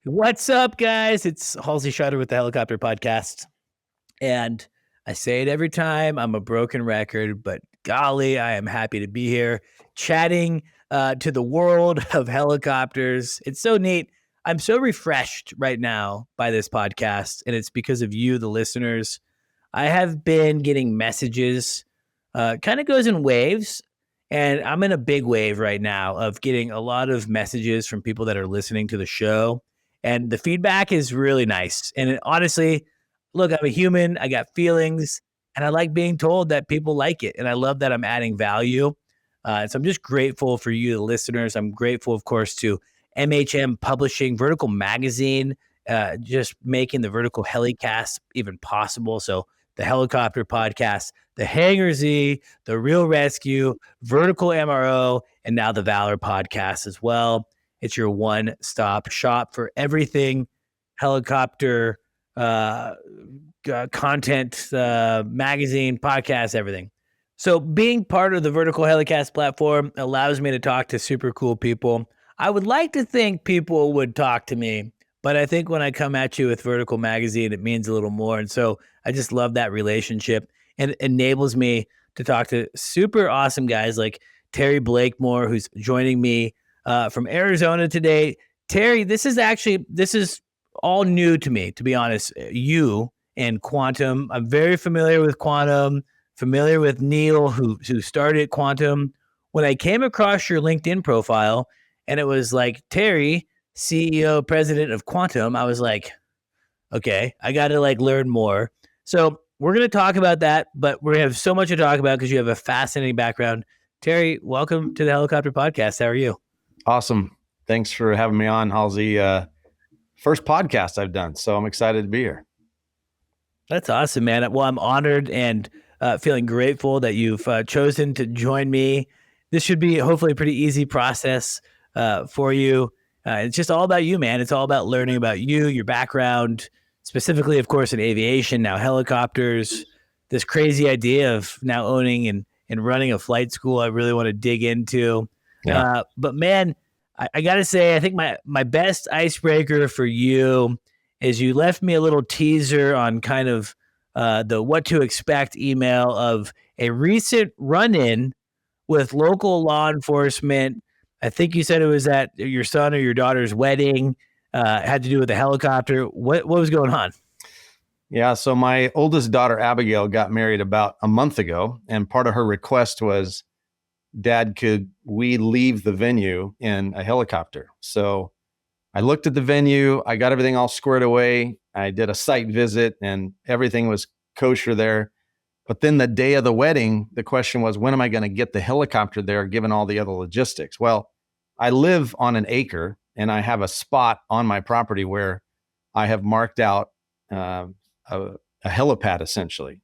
What's up, guys? It's Halsey Schider with the Helicopter Podcast. And I say it every time, I'm a broken record, but golly, I am happy to be here chatting to the world of helicopters. It's so neat. I'm so refreshed right now by this podcast, and it's because of you, the listeners. I have been getting messages, kind of goes in waves. And I'm in a big wave right now of getting a lot of messages from people that are listening to the show. And the feedback is really nice. And honestly, look, I'm a human. I got feelings. And I like being told that people like it. And I love that I'm adding value. So I'm just grateful for you, the listeners. I'm grateful, of course, to MHM Publishing, Vertical Magazine, just making the Vertical HeliCASTS even possible. So the Helicopter Podcast, the Hangar Z, the Real Rescue, Vertical MRO, and now the Valor Podcast as well. It's your one-stop shop for everything helicopter content, magazine, podcast, everything. So being part of the Vertical HeliCASTS platform allows me to talk to super cool people. I would like to think people would talk to me, but I think when I come at you with Vertical Magazine, it means a little more. And so I just love that relationship, and it enables me to talk to super awesome guys like Terry Blakemore, who's joining me from Arizona today. Terry, this is all new to me, to be honest. You and Quantum, I'm very familiar with Quantum, familiar with Neil, who started Quantum. When I came across your LinkedIn profile and it was like Terry, CEO, president of Quantum, I was like, okay, I got to learn more. So we're going to talk about that, but we're going to have so much to talk about because you have a fascinating background. Terry, welcome to the Helicopter Podcast. How are you? Awesome. Thanks for having me on, Halsey. First podcast I've done, so I'm excited to be here. That's awesome, man. Well, I'm honored and feeling grateful that you've chosen to join me. This should be hopefully a pretty easy process for you. It's just all about you, man. It's all about learning about you, your background, specifically, of course, in aviation, now helicopters, this crazy idea of now owning and running a flight school I really want to dig into. Yeah. But man, I got to say, I think my best icebreaker for you is you left me a little teaser on kind of the what to expect email of a recent run-in with local law enforcement. I think you said it was at your son or your daughter's wedding. Had to do with the helicopter. What was going on? Yeah, so my oldest daughter, Abigail, got married about a month ago, and part of her request was, Dad, could we leave the venue in a helicopter? So I looked at the venue. I got everything all squared away. I did a site visit and everything was kosher there. But then the day of the wedding, the question was, when am I going to get the helicopter there, given all the other logistics? Well, I live on an acre and I have a spot on my property where I have marked out a helipad essentially.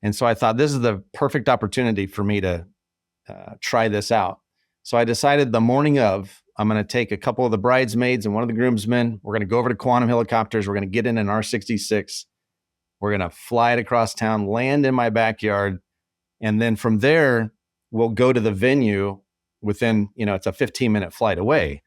And so I thought this is the perfect opportunity for me to try this out. So I decided the morning of, I'm going to take a couple of the bridesmaids and one of the groomsmen. We're going to go over to Quantum Helicopters. We're going to get in an R66. We're going to fly it across town, land in my backyard. And then from there, we'll go to the venue within, it's a 15-minute flight away.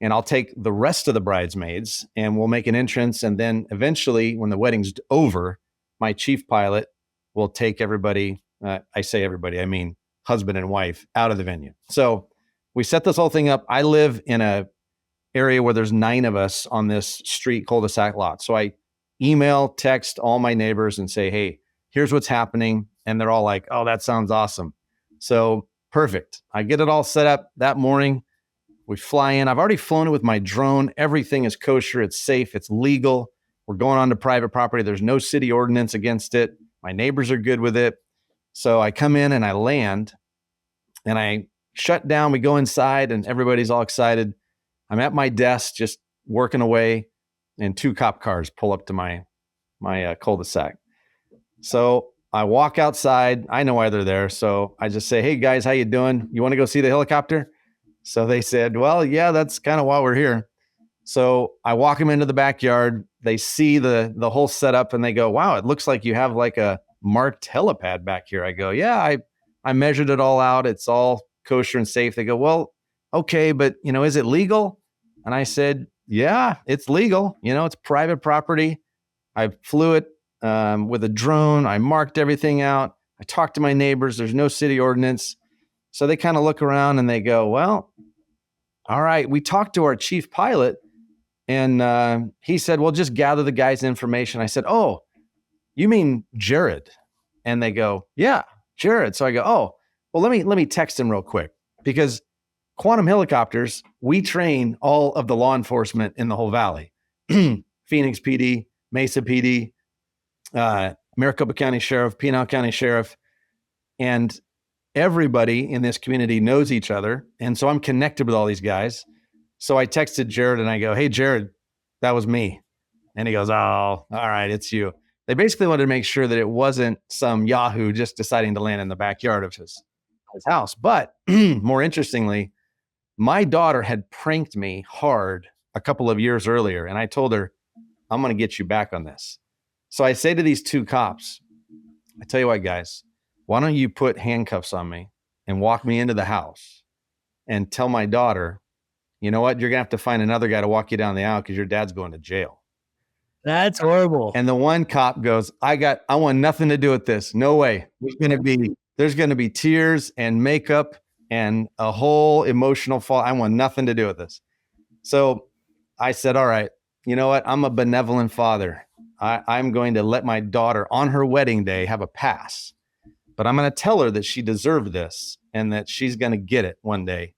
And I'll take the rest of the bridesmaids and we'll make an entrance. And then eventually, when the wedding's over, my chief pilot will take everybody, I say everybody, I mean husband and wife, out of the venue. So we set this whole thing up. I live in a area where there's 9 of us on this street cul-de-sac lot. So I email, text all my neighbors and say, hey, here's what's happening. And they're all like, oh, that sounds awesome. So perfect. I get it all set up that morning. We fly in. I've already flown it with my drone. Everything is kosher. It's safe. It's legal. We're going on to private property. There's no city ordinance against it. My neighbors are good with it. So I come in and I land and I shut down. We go inside and everybody's all excited. I'm at my desk just working away and 2 cop cars pull up to my cul-de-sac. So I walk outside. I know why they're there. So I just say, hey guys, how you doing? You want to go see the helicopter? So they said, well, yeah, that's kind of why we're here. So I walk them into the backyard. They see the whole setup and they go, wow, it looks like you have like a marked helipad back here. I go, yeah, I measured it all out. It's all kosher and safe. They go, well, okay, but is it legal? And I said, Yeah, it's legal. It's private property. I flew it with a drone. I marked everything out. I talked to my neighbors. There's no city ordinance. So they kind of look around and they go, well, all right. We talked to our chief pilot and he said, well, just gather the guy's information. I said, oh, you mean Jared? And they go, yeah, Jared. So I go, oh, well, let me text him real quick, because Quantum Helicopters, we train all of the law enforcement in the whole valley. Phoenix PD, Mesa PD, Maricopa County Sheriff, Pinal County Sheriff, and everybody in this community knows each other. And so I'm connected with all these guys. So I texted Jared and I go, hey, Jared, that was me. And he goes, oh, all right, it's you. They basically wanted to make sure that it wasn't some Yahoo just deciding to land in the backyard of his house. But more interestingly, my daughter had pranked me hard a couple of years earlier. And I told her, I'm going to get you back on this. So I say to these two cops, I tell you what, guys, why don't you put handcuffs on me and walk me into the house and tell my daughter, you know what, you're going to have to find another guy to walk you down the aisle because your dad's going to jail. That's horrible. And the one cop goes, I want nothing to do with this. No way. There's going to be tears and makeup and a whole emotional fall. I want nothing to do with this. So I said, all right, you know what? I'm a benevolent father. I'm going to let my daughter on her wedding day have a pass, but I'm going to tell her that she deserved this and that she's going to get it one day,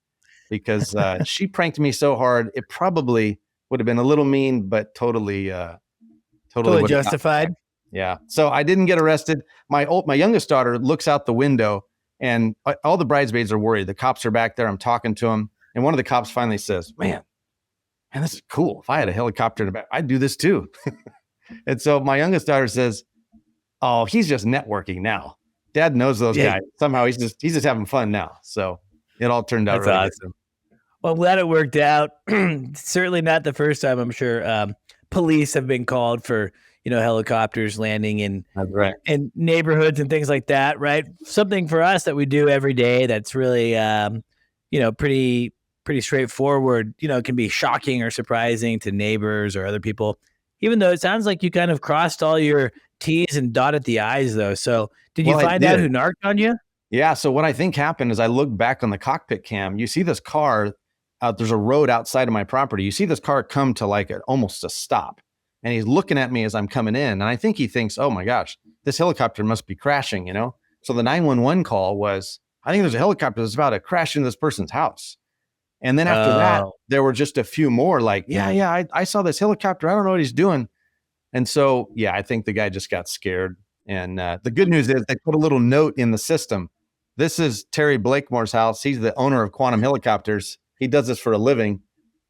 because she pranked me so hard. It probably would have been a little mean, but totally justified. Yeah. So I didn't get arrested. My youngest daughter looks out the window and all the bridesmaids are worried. The cops are back there. I'm talking to them. And one of the cops finally says, man, this is cool. If I had a helicopter in the back, I'd do this too. And so my youngest daughter says, oh, he's just networking now. Dad knows those guys. Somehow he's just having fun now. So it all turned out really awesome. Good. Well, I'm glad it worked out. Certainly not the first time, I'm sure. Police have been called for, helicopters landing in neighborhoods and things like that, right? Something for us that we do every day that's really, pretty straightforward. It can be shocking or surprising to neighbors or other people, even though it sounds like you kind of crossed all your T's and dotted the I's, though. So did you find out who narked on you? Yeah. So what I think happened is I look back on the cockpit cam. You see this car there's a road outside of my property. You see this car come to almost a stop, and he's looking at me as I'm coming in. And I think he thinks, oh my gosh, this helicopter must be crashing, So the 911 call was, I think there's a helicopter that's about to crash into this person's house. And then after that, there were just a few more I saw this helicopter. I don't know what he's doing. And so, I think the guy just got scared. And the good news is they put a little note in the system. This is Terry Blakemore's house. He's the owner of Quantum Helicopters. He does this for a living,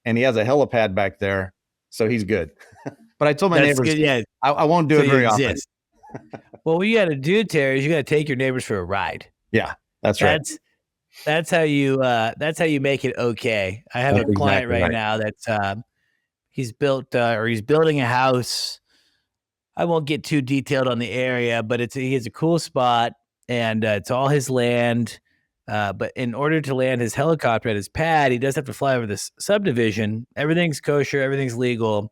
and he has a helipad back there, so he's good. But I told my neighbors, good, yeah. I won't do it very often. Well, what you got to do, Terry, is you got to take your neighbors for a ride. Yeah, that's right. That's how you make it okay. I have a client right now that's he's building a house. I won't get too detailed on the area, but he has a cool spot, and it's all his land. But in order to land his helicopter at his pad, he does have to fly over this subdivision. Everything's kosher, everything's legal.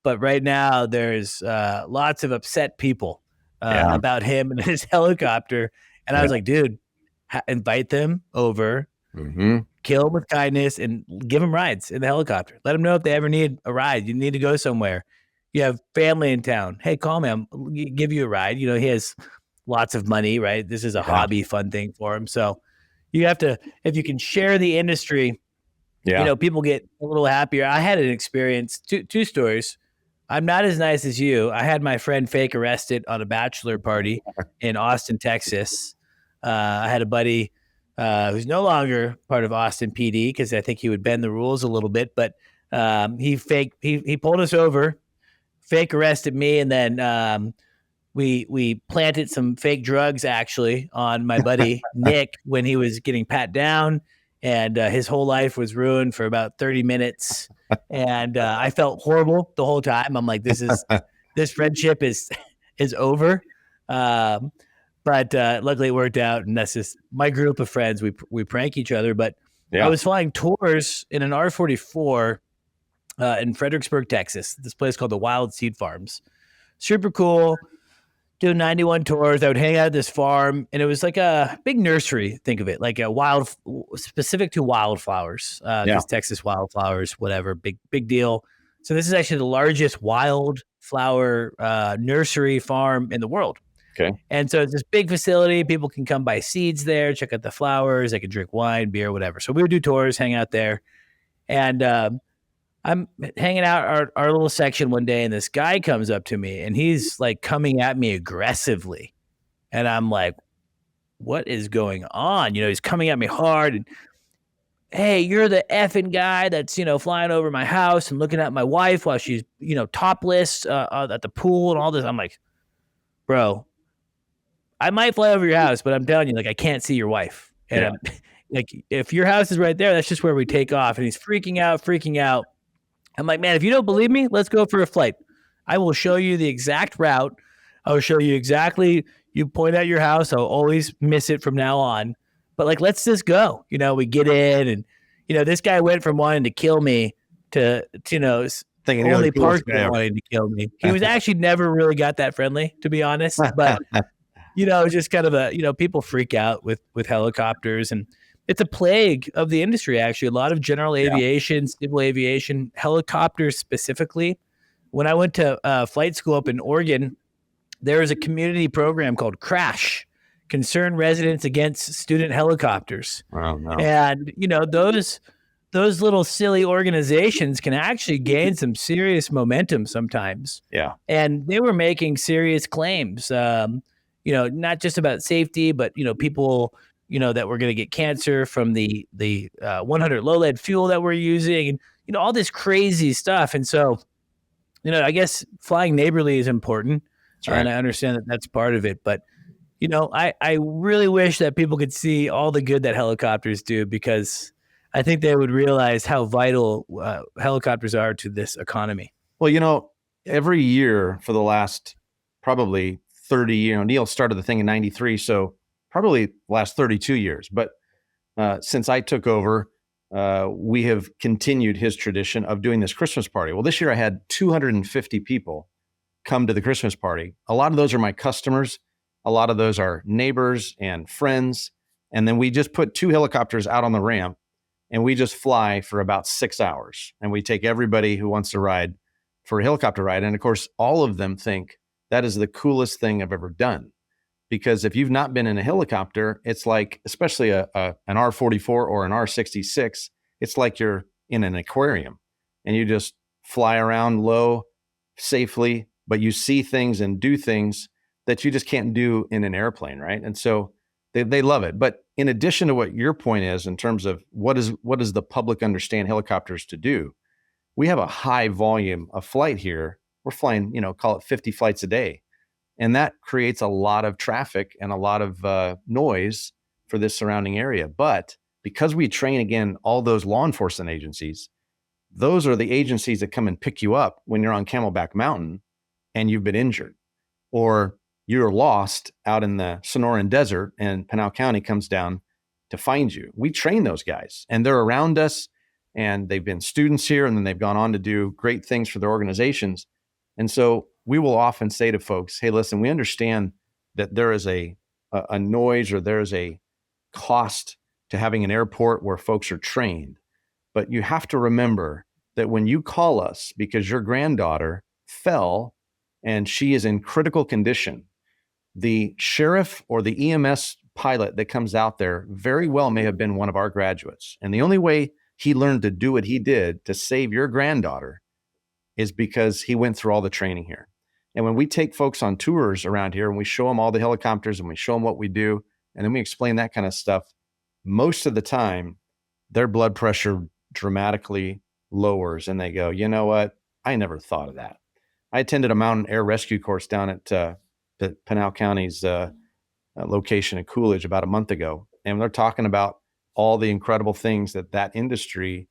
But right now, there's lots of upset people about him and his helicopter. And I was like, dude, invite them over, kill them with kindness, and give them rides in the helicopter. Let them know if they ever need a ride. You need to go somewhere. You have family in town. Hey, call me. I'll give you a ride. He has lots of money, right? This is a hobby, fun thing for him. So you have to, if you can share the industry, people get a little happier. I had an experience, two stories. I'm not as nice as you. I had my friend fake arrested on a bachelor party in Austin, Texas. I had a buddy who's no longer part of Austin PD because I think he would bend the rules a little bit, but he pulled us over, fake arrested me, and then we planted some fake drugs actually on my buddy Nick when he was getting pat down, and his whole life was ruined for about 30 minutes. And I felt horrible the whole time. I'm like, this friendship is over. But luckily it worked out, and that's just my group of friends. We prank each other, but I was flying tours in an R-44 in Fredericksburg, Texas. This place called the Wild Seed Farms. Super cool. Doing 91 tours. I would hang out at this farm, and it was like a big nursery. Think of it like a specific to wildflowers, because Texas wildflowers, whatever, big deal. So this is actually the largest wildflower nursery farm in the world. Okay. And so it's this big facility. People can come buy seeds there, check out the flowers. They can drink wine, beer, whatever. So we would do tours, hang out there, and I'm hanging out our little section one day, and this guy comes up to me, and he's like coming at me aggressively. And I'm like, what is going on? He's coming at me hard. And, hey, you're the effing guy that's, flying over my house and looking at my wife while she's, topless at the pool and all this. I'm like, bro, I might fly over your house, but I'm telling you, like, I can't see your wife. And like, if your house is right there, that's just where we take off. And he's freaking out. I'm like, man, if you don't believe me, let's go for a flight. I will show you the exact route. I will show you exactly. You point out your house. I'll always miss it from now on. But like, let's just go. We get in, and this guy went from wanting to kill me to thinking only partially wanting to kill me. He was actually never really got that friendly, to be honest. But just kind of people freak out with helicopters, and it's a plague of the industry, actually. A lot of general aviation, civil aviation, helicopters specifically. When I went to flight school up in Oregon, there was a community program called CRASH, Concerned Residents Against Student Helicopters. Oh, no. And, those little silly organizations can actually gain some serious momentum sometimes. Yeah. And they were making serious claims, not just about safety, but, people that we're going to get cancer from the 100 low lead fuel that we're using, and, all this crazy stuff. And so, I guess flying neighborly is important. Right. And I understand that that's part of it. But, I really wish that people could see all the good that helicopters do, because I think they would realize how vital helicopters are to this economy. Well, every year for the last probably 30 years, Neil started the thing in 93. So probably the last 32 years. But since I took over, we have continued his tradition of doing this Christmas party. Well, this year I had 250 people come to the Christmas party. A lot of those are my customers. A lot of those are neighbors and friends. And then we just put 2 helicopters out on the ramp, and we just fly for about 6 hours. And we take everybody who wants to ride for a helicopter ride. And of course, all of them think that is the coolest thing I've ever done. Because if you've not been in a helicopter, it's like, especially an R-44 or an R-66, it's like you're in an aquarium and you just fly around low safely, but you see things and do things that you just can't do in an airplane, right? And so they love it. But in addition to what your point is in terms of what does the public understand helicopters to do, we have a high volume of flight here. We're flying, call it 50 flights a day. And that creates a lot of traffic and a lot of noise for this surrounding area. But because we train, again, all those law enforcement agencies, those are the agencies that come and pick you up when you're on Camelback Mountain and you've been injured, or you're lost out in the Sonoran Desert and Pinal County comes down to find you. We train those guys, and they're around us, and they've been students here, and then they've gone on to do great things for their organizations. And so we will often say to folks, hey, listen, we understand that there is a noise, or there is a cost to having an airport where folks are trained. But you have to remember that when you call us because your granddaughter fell and she is in critical condition, the sheriff or the EMS pilot that comes out there very well may have been one of our graduates. And the only way he learned to do what he did to save your granddaughter is because he went through all the training here. And when we take folks on tours around here and we show them all the helicopters and we show them what we do, and then we explain that kind of stuff, most of the time their blood pressure dramatically lowers and they go, you know what? I never thought of that. I attended a mountain air rescue course down at the Pinal County's location in Coolidge about a month ago. And they're talking about all the incredible things that industry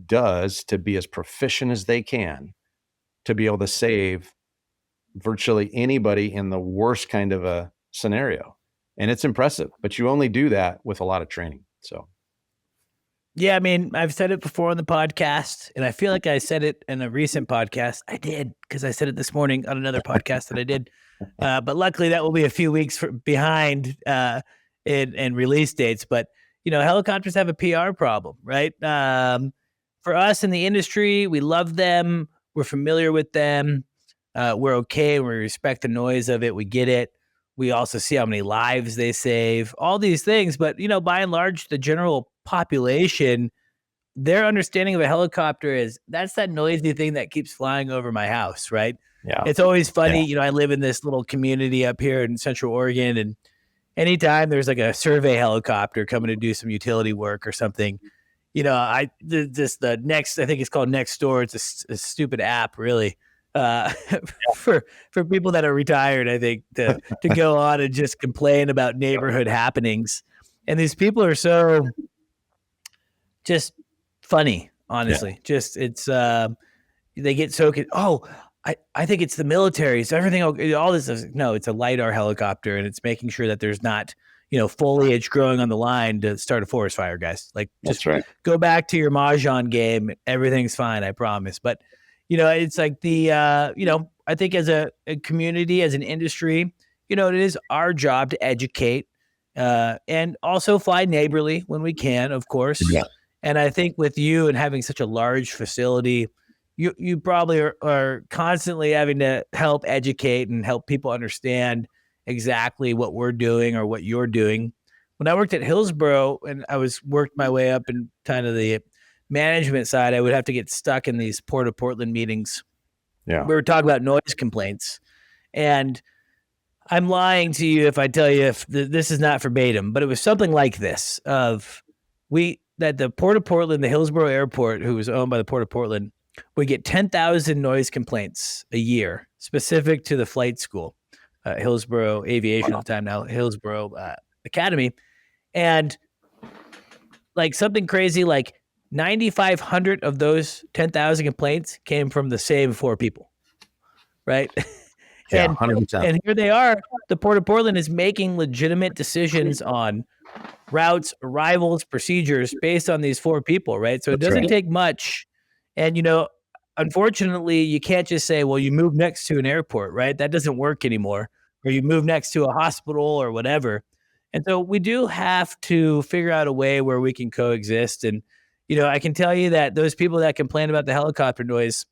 does to be as proficient as they can to be able to save virtually anybody in the worst kind of a scenario. And it's impressive, but you only do that with a lot of training. So. Yeah, I mean, I've said it before on the podcast, and I feel like I said it in a recent podcast. I did, because I said it this morning on another podcast that I did. But luckily, that will be a few weeks behind in release dates. But, helicopters have a PR problem, right? For us in the industry, we love them. We're familiar with them. We're okay. We respect the noise of it. We get it. We also see how many lives they save, all these things. But, by and large, the general population, their understanding of a helicopter is that's that noisy thing that keeps flying over my house, right? Yeah. It's always funny. I live in this little community up here in Central Oregon, and anytime there's like a survey helicopter coming to do some utility work or something, I think it's called Next Door. It's a stupid app, really, for people that are retired, I think, to go on and just complain about neighborhood happenings. And these people are so just funny, honestly. Just it's they get so I think it's the military. So everything, all this is, no, it's a LiDAR helicopter, and it's making sure that there's not, foliage growing on the line to start a forest fire, guys. Like, just go back to your Mahjong game. Everything's fine, I promise. But, it's like I think as a community, as an industry, it is our job to educate and also fly neighborly when we can, of course. Yeah. And I think with you and having such a large facility, you probably are constantly having to help educate and help people understand exactly what we're doing or what you're doing. When I worked at Hillsboro and I worked my way up in kind of the management side, I would have to get stuck in these Port of Portland meetings. Yeah. We were talking about noise complaints, and I'm lying to you if I tell you if this is not verbatim, but it was something like this: that the Port of Portland, the Hillsboro Airport, who was owned by the Port of Portland, we get 10,000 noise complaints a year specific to the flight school, Hillsboro Aviation at the time, now Hillsboro Academy. And like something crazy, like 9,500 of those 10,000 complaints came from the same 4 people, right? Yeah, 100%. And here they are. The Port of Portland is making legitimate decisions on routes, arrivals, procedures based on these 4 people, right? So it doesn't take much. And, unfortunately, you can't just say, well, you move next to an airport, right? That doesn't work anymore. Or you move next to a hospital or whatever. And so we do have to figure out a way where we can coexist. And, I can tell you that those people that complain about the helicopter noise,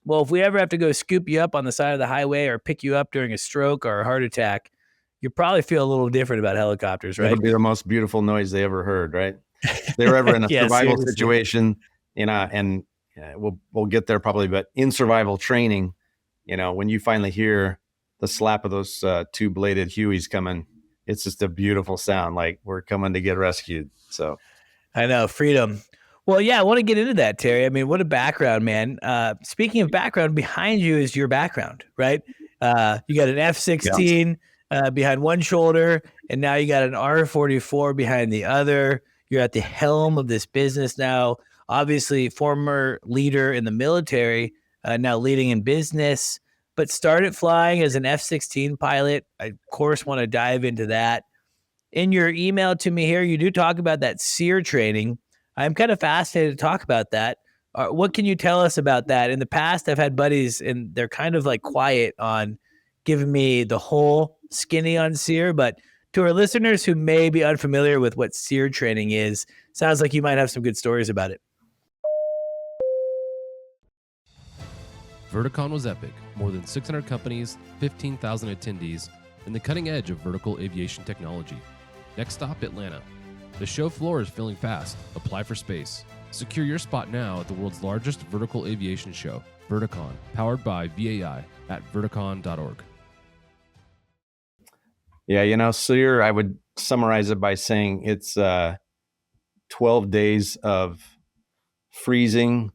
well, if we ever have to go scoop you up on the side of the highway or pick you up during a stroke or a heart attack, you probably feel a little different about helicopters, right? It'll be the most beautiful noise they ever heard, right? If they were ever in a survival situation, and we'll get there probably, but in survival training, when you finally hear the slap of those 2-bladed Hueys coming, it's just a beautiful sound, like we're coming to get rescued. So I know, freedom. Well, yeah, I want to get into that, Terry. I mean, what a background, man. Speaking of background, behind you is your background, right? You got an F16 behind one shoulder, and now you got an R44 behind the other. You're at the helm of this business now. Obviously, former leader in the military, now leading in business, but started flying as an F16 pilot. I, of course, want to dive into that. In your email to me here, you do talk about that Sear training. I'm kind of fascinated to talk about that. What can you tell us about that? In the past, I've had buddies, and they're kind of like quiet on giving me the whole skinny on Sear, but to our listeners who may be unfamiliar with what Sear training is, sounds like you might have some good stories about it. Verticon was epic. More than 600 companies, 15,000 attendees, and the cutting edge of vertical aviation technology. Next stop, Atlanta. The show floor is filling fast. Apply for space. Secure your spot now at the world's largest vertical aviation show, Verticon, powered by VAI at verticon.org. Yeah, Sear, I would summarize it by saying it's 12 days of freezing,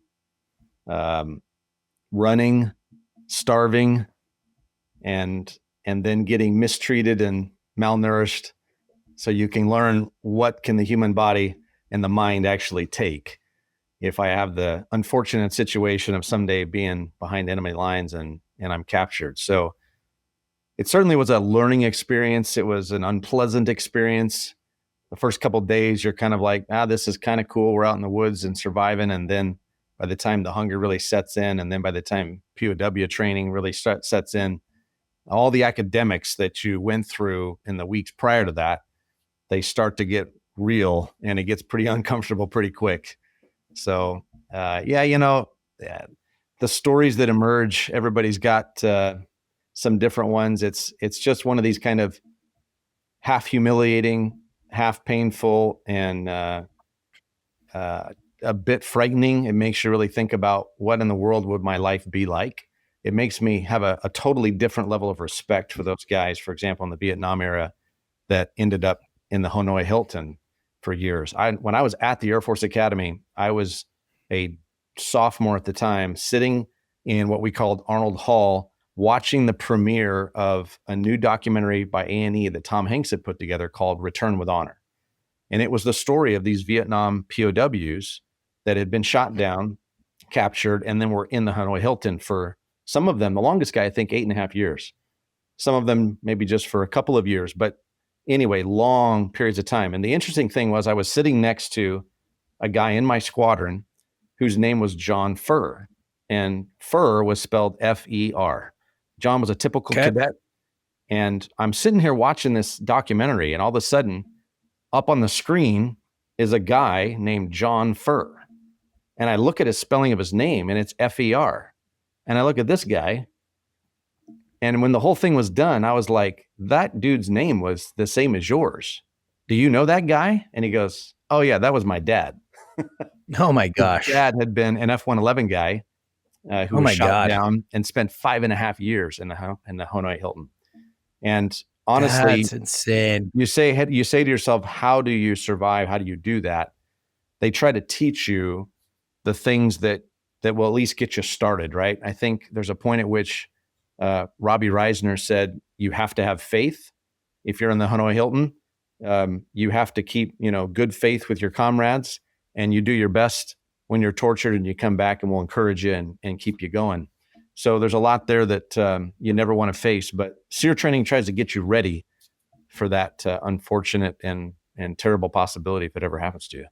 running, starving, and then getting mistreated and malnourished, so you can learn what can the human body and the mind actually take if I have the unfortunate situation of someday being behind enemy lines and I'm captured. So it certainly was a learning experience. It was an unpleasant experience, the first couple of days, you're kind of like, this is kind of cool. We're out in the woods and surviving. And then by the time the hunger really sets in, and then by the time POW training really sets in, all the academics that you went through in the weeks prior to that, they start to get real, and it gets pretty uncomfortable pretty quick. So, the stories that emerge, everybody's got some different ones. It's just one of these kind of half humiliating, half painful, and a bit frightening. It makes you really think about what in the world would my life be like. It makes me have a totally different level of respect for those guys, for example, in the Vietnam era that ended up in the Hanoi Hilton for years. When I was at the Air Force Academy, I was a sophomore at the time, sitting in what we called Arnold Hall, watching the premiere of a new documentary by A&E that Tom Hanks had put together called Return with Honor. And it was the story of these Vietnam POWs that had been shot down, captured, and then were in the Hanoi Hilton for, some of them, the longest guy, I think 8.5 years. Some of them maybe just for a couple of years, but anyway, long periods of time. And the interesting thing was I was sitting next to a guy in my squadron whose name was John Furr, and Furr was spelled F-E-R. John was a typical cadet. And I'm sitting here watching this documentary, and all of a sudden up on the screen is a guy named John Furr. And I look at his spelling of his name, and it's F-E-R. And I look at this guy, and when the whole thing was done, I was like, that dude's name was the same as yours. Do you know that guy? And he goes, oh yeah, that was my dad. Oh my gosh. His dad had been an F-111 guy who was shot down and spent 5.5 years in the Hanoi Hilton. And honestly, that's insane. You say to yourself, how do you survive? How do you do that? They try to teach you the things that will at least get you started, right? I think there's a point at which Robbie Reisner said, you have to have faith. If you're in the Hanoi Hilton, you have to keep, good faith with your comrades, and you do your best when you're tortured, and you come back and we'll encourage you and keep you going. So there's a lot there that you never want to face, but SEER training tries to get you ready for that unfortunate and terrible possibility if it ever happens to you.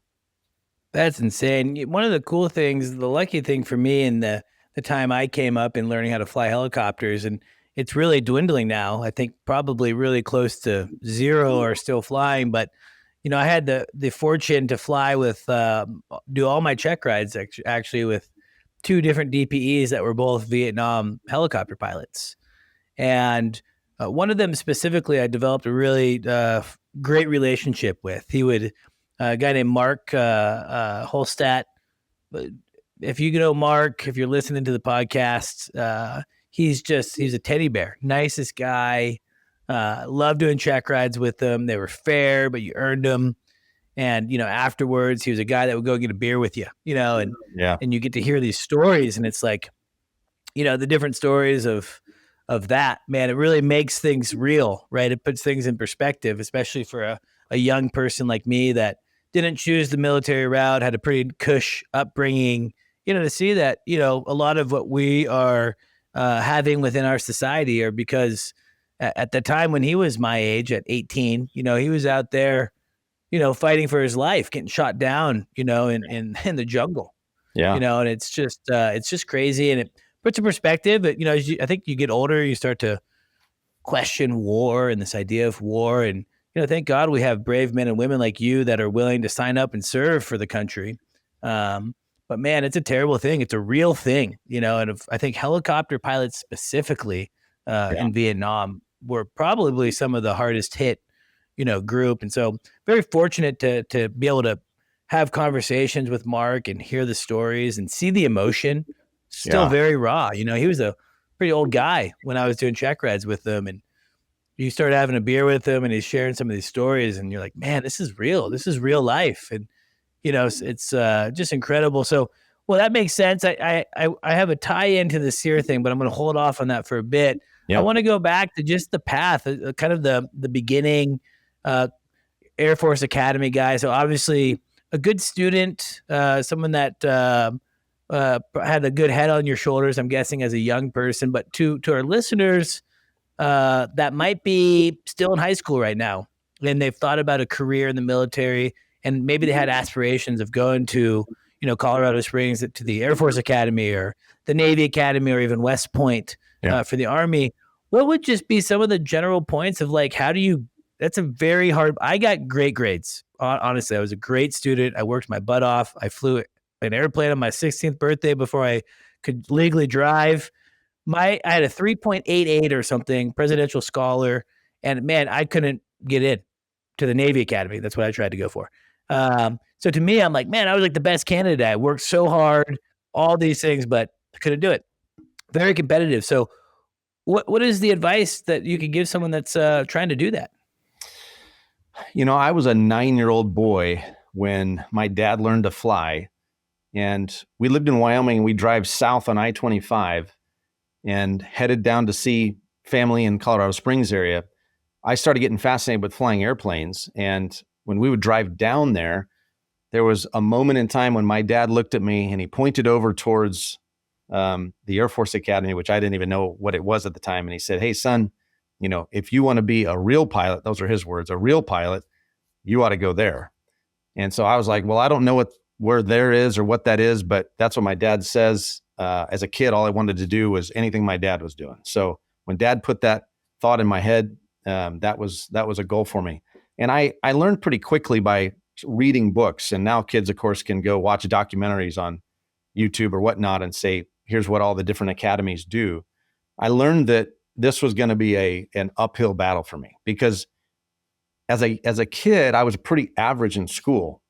That's insane. One of the cool things, the lucky thing for me in the time I came up in learning how to fly helicopters, and it's really dwindling now. I think probably really close to zero are still flying, but I had the fortune to fly with, do all my check rides actually with two different DPEs that were both Vietnam helicopter pilots. And one of them specifically, I developed a really great relationship with. He would, a guy named Mark Holstat. If you know Mark, if you're listening to the podcast, he's a teddy bear, nicest guy. Loved doing check rides with them. They were fair, but you earned them. And, afterwards he was a guy that would go get a beer with you, and you get to hear these stories, and it's like, the different stories of that, man, it really makes things real, right? It puts things in perspective, especially for a young person like me that didn't choose the military route, had a pretty cush upbringing, to see that, a lot of what we are having within our society are because at the time when he was my age at 18, he was out there, fighting for his life, getting shot down, in the jungle. Yeah. And it's just crazy, and it puts in perspective. But, as I think you get older, you start to question war and this idea of war. And, thank God we have brave men and women like you that are willing to sign up and serve for the country. But man, it's a terrible thing. It's a real thing, and I think helicopter pilots specifically in Vietnam were probably some of the hardest hit, group. And so very fortunate to be able to have conversations with Mark and hear the stories and see the emotion. Still very raw. He was a pretty old guy when I was doing check rides with him, and you start having a beer with him and he's sharing some of these stories, and you're like, man, this is real. This is real life. And, it's just incredible. So, well, that makes sense. I have a tie into the SEER thing, but I'm going to hold off on that for a bit. Yep. I want to go back to just the path, kind of the beginning, Air Force Academy guy. So obviously a good student, someone that had a good head on your shoulders, I'm guessing, as a young person. But to our listeners that might be still in high school right now, and they've thought about a career in the military, and maybe they had aspirations of going to, Colorado Springs to the Air Force Academy or the Navy Academy or even West Point for the Army. What would just be some of the general points of like, that's a very hard, I got great grades. Honestly, I was a great student. I worked my butt off. I flew an airplane on my 16th birthday before I could legally drive. I had a 3.88 or something, presidential scholar, and man, I couldn't get in to the Navy Academy. That's what I tried to go for. So to me, I'm like, man, I was like the best candidate. I worked so hard, all these things, but I couldn't do it. Very competitive. So what is the advice that you could give someone that's trying to do that? I was a 9-year-old boy when my dad learned to fly, and we lived in Wyoming, and we drive south on I-25 and headed down to see family in Colorado Springs area. I started getting fascinated with flying airplanes. And when we would drive down there was a moment in time when my dad looked at me and he pointed over towards the Air Force Academy, which I didn't even know what it was at the time. And he said, "Hey, son, if you want to be a real pilot," those are his words, "a real pilot, you ought to go there." And so I was like, well, I don't know where there is or what that is, but that's what my dad says. As a kid, all I wanted to do was anything my dad was doing. So when dad put that thought in my head, that was a goal for me. And I learned pretty quickly by reading books. And now kids, of course, can go watch documentaries on YouTube or whatnot and say, here's what all the different academies do. I learned that this was going to be an uphill battle for me because as a kid, I was pretty average in school.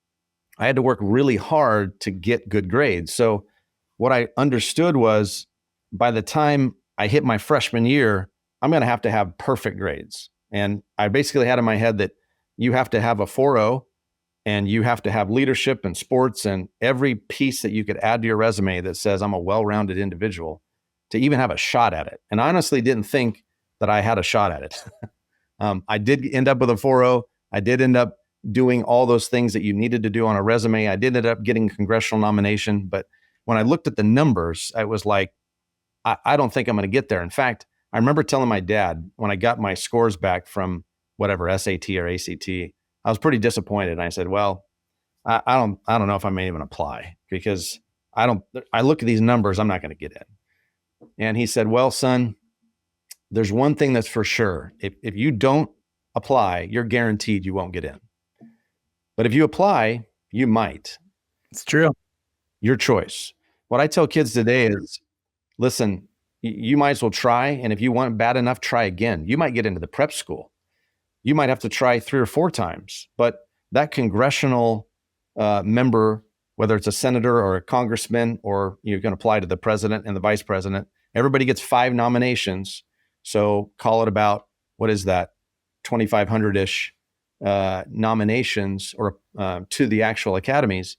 I had to work really hard to get good grades. So what I understood was by the time I hit my freshman year, I'm going to have perfect grades. And I basically had in my head that you have to have a 4.0 and you have to have leadership and sports and every piece that you could add to your resume that says I'm a well-rounded individual to even have a shot at it. And I honestly didn't think that I had a shot at it. I did end up with a 4.0. I did end up doing all those things that you needed to do on a resume. I did end up getting a congressional nomination. But when I looked at the numbers, I was like, I don't think I'm going to get there. In fact, I remember telling my dad when I got my scores back from whatever, SAT or ACT, I was pretty disappointed. And I said, well, I don't know if I may even apply because I look at these numbers, I'm not going to get in. And he said, well, son, there's one thing that's for sure. If you don't apply, you're guaranteed you won't get in. But if you apply, you might. It's true. Your choice. What I tell kids today is, listen, you might as well try. And if you want it bad enough, try again. You might get into the prep school. You might have to try 3 or 4 times. But that congressional member, whether it's a senator or a congressman, or you can apply to the president and the vice president, everybody gets 5 nominations. So call it about, what is that, 2,500-ish nominations or to the actual academies.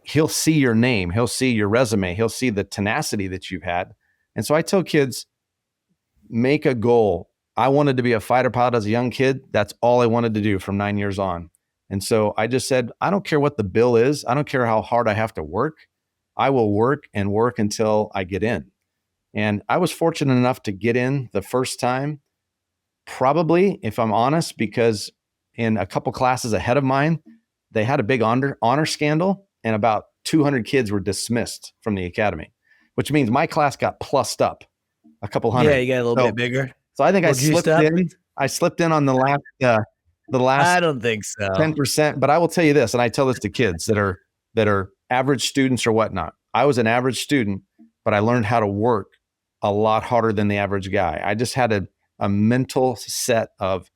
He'll see your name. He'll see your resume. He'll see the tenacity that you've had. And so I tell kids, make a goal. I wanted to be a fighter pilot as a young kid. That's all I wanted to do from 9 years on. And so I just said, I don't care what the bill is. I don't care how hard I have to work. I will work and work until I get in. And I was fortunate enough to get in the first time, probably, if I'm honest, because in a couple classes ahead of mine, they had a big honor scandal and about 200 kids were dismissed from the academy, which means my class got plussed up a couple hundred. Yeah, you got a little bit bigger. So I think I slipped in on the last I don't think so. 10%, but I will tell you this, and I tell this to kids that are average students or whatnot. I was an average student, but I learned how to work a lot harder than the average guy. I just had a mental set of,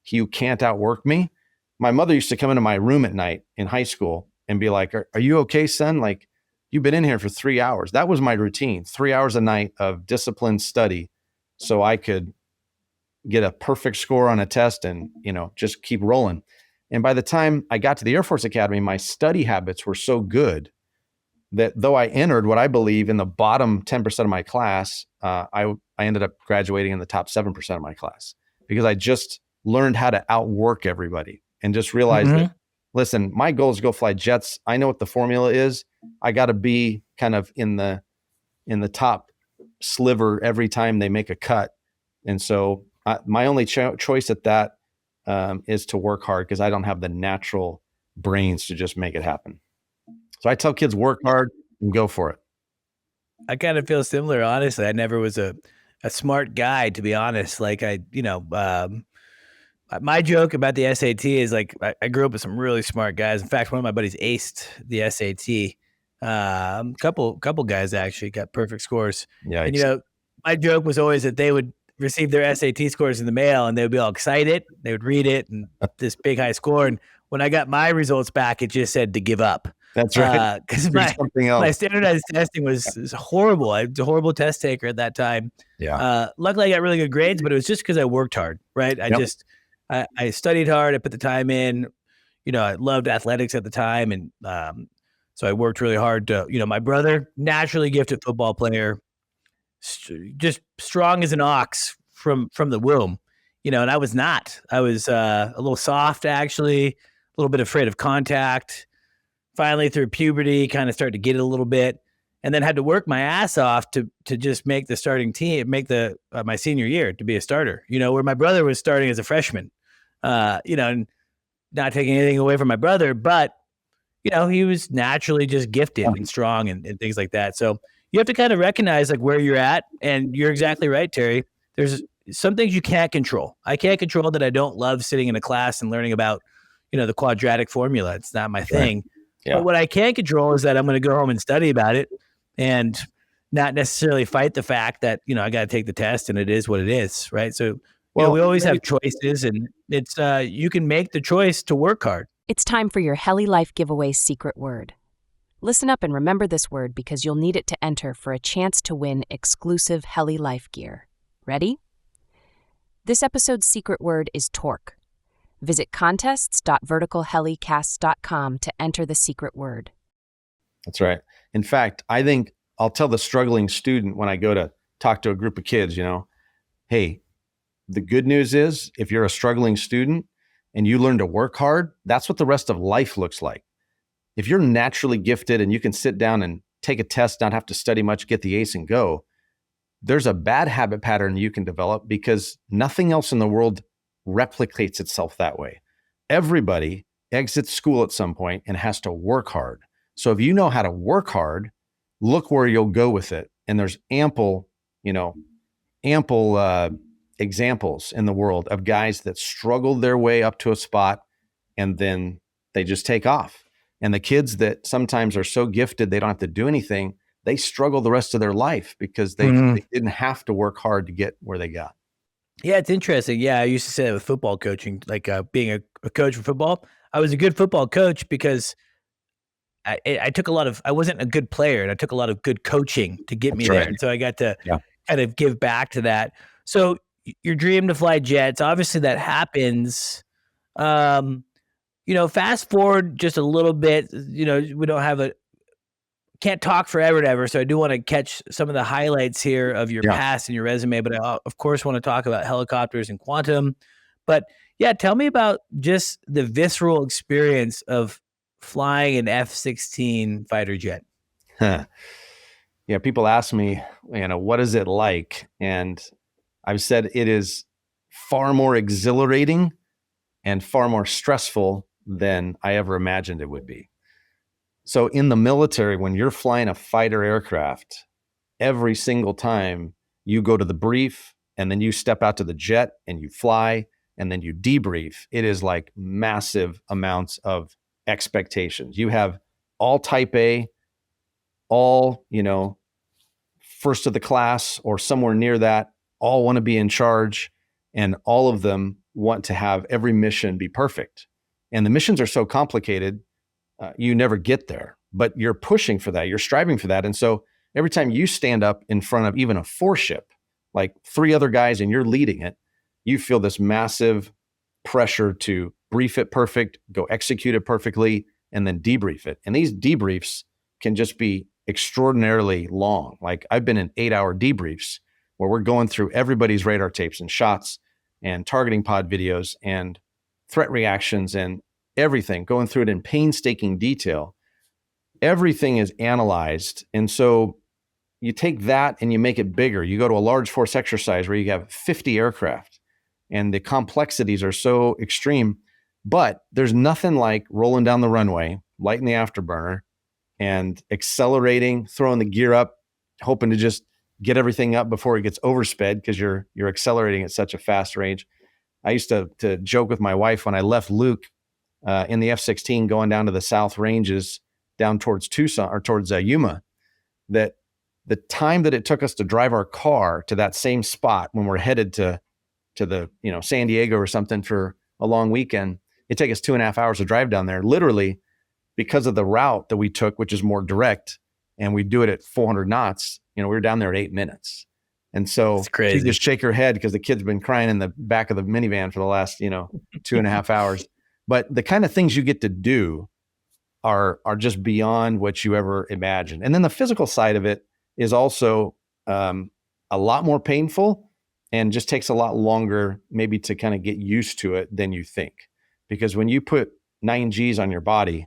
you can't outwork me. My mother used to come into my room at night in high school and be like, are you okay, son? Like, you've been in here for 3 hours. That was my routine, 3 hours a night of disciplined study so I could get a perfect score on a test and, just keep rolling. And by the time I got to the Air Force Academy, my study habits were so good that though I entered what I believe in the bottom 10% of my class, I ended up graduating in the top 7% of my class because I just learned how to outwork everybody and just realized that, listen, my goal is to go fly jets. I know what the formula is. I got to be kind of in the top sliver every time they make a cut. And so my only choice at that is to work hard because I don't have the natural brains to just make it happen. So I tell kids, work hard and go for it. I kind of feel similar, honestly. I never was a smart guy, to be honest. Like my joke about the SAT is like I grew up with some really smart guys. In fact, one of my buddies aced the SAT. Couple guys actually got perfect scores. Yeah, And my joke was always that they would receive their SAT scores in the mail and they would be all excited. They would read it and this big high score. And when I got my results back, it just said to give up. That's right. Because my standardized testing was horrible. I was a horrible test taker at that time. Yeah. Luckily, I got really good grades, but it was just because I worked hard, right? I studied hard. I put the time in. I loved athletics at the time, and so I worked really hard to. My brother, naturally gifted football player, just strong as an ox from the womb. And I was not. I was a little soft, actually, a little bit afraid of contact. Finally, through puberty, kind of started to get it a little bit, and then had to work my ass off to just make the starting team, make my senior year to be a starter. Where my brother was starting as a freshman. And not taking anything away from my brother, but he was naturally just gifted and strong and things like that. So you have to kind of recognize like where you're at, and you're exactly right, Terry. There's some things you can't control. I can't control that I don't love sitting in a class and learning about, the quadratic formula. It's not my thing. Yeah. But what I can control is that I'm going to go home and study about it and not necessarily fight the fact that, I got to take the test and it is what it is. Right. So, we always have choices, and it's, you can make the choice to work hard. It's time for your Heli Life giveaway secret word. Listen up and remember this word because you'll need it to enter for a chance to win exclusive Heli Life gear. Ready? This episode's secret word is torque. Visit contests.verticalhelicasts.com to enter the secret word. That's right. In fact, I think I'll tell the struggling student when I go to talk to a group of kids, hey, the good news is if you're a struggling student and you learn to work hard, that's what the rest of life looks like. If you're naturally gifted and you can sit down and take a test, not have to study much, get the ace and go, there's a bad habit pattern you can develop because nothing else in the world replicates itself that way. Everybody exits school at some point and has to work hard. So if you know how to work hard, look where you'll go with it. And there's ample examples in the world of guys that struggled their way up to a spot and then they just take off. And the kids that sometimes are so gifted, they don't have to do anything. They struggle the rest of their life because they didn't have to work hard to get where they got. Yeah, it's interesting. Yeah, I used to say that with football coaching, like being a coach for football. I was a good football coach because I took I wasn't a good player, and I took a lot of good coaching to get me there. And so I got to kind of give back to that. So your dream to fly jets, obviously that happens. Fast forward just a little bit, we don't have can't talk forever and ever. So I do want to catch some of the highlights here of your past and your resume, but I of course want to talk about helicopters and quantum. But yeah, tell me about just the visceral experience of flying an F16 fighter jet. Yeah, people ask me, what is it like? And I've said it is far more exhilarating and far more stressful than I ever imagined it would be. So in the military, when you're flying a fighter aircraft, every single time you go to the brief and then you step out to the jet and you fly and then you debrief, it is like massive amounts of expectations. You have all type A, all, first of the class or somewhere near that, all want to be in charge, and all of them want to have every mission be perfect. And the missions are so complicated, you never get there, but you're pushing for that. You're striving for that. And so every time you stand up in front of even a 4-ship, like 3 other guys, and you're leading it, you feel this massive pressure to brief it perfect, go execute it perfectly, and then debrief it. And these debriefs can just be extraordinarily long. Like I've been in 8-hour debriefs where we're going through everybody's radar tapes and shots and targeting pod videos and threat reactions and everything, going through it in painstaking detail. Everything is analyzed. And so you take that and you make it bigger. You go to a large force exercise where you have 50 aircraft and the complexities are so extreme. But there's nothing like rolling down the runway, lighting the afterburner, and accelerating, throwing the gear up, hoping to just get everything up before it gets oversped because you're accelerating at such a fast range. I used to joke with my wife when I left Luke in the F16 going down to the South Ranges, down towards Tucson or towards Yuma, that the time that it took us to drive our car to that same spot when we're headed to the, San Diego or something for a long weekend, it took us 2.5 hours to drive down there, literally, because of the route that we took, which is more direct, and we do it at 400 knots. We were down there at 8 minutes. And so she just shake her head because the kid's been crying in the back of the minivan for the last, 2.5 hours. But the kind of things you get to do are just beyond what you ever imagined. And then the physical side of it is also a lot more painful and just takes a lot longer maybe to kind of get used to it than you think. Because when you put 9 Gs on your body,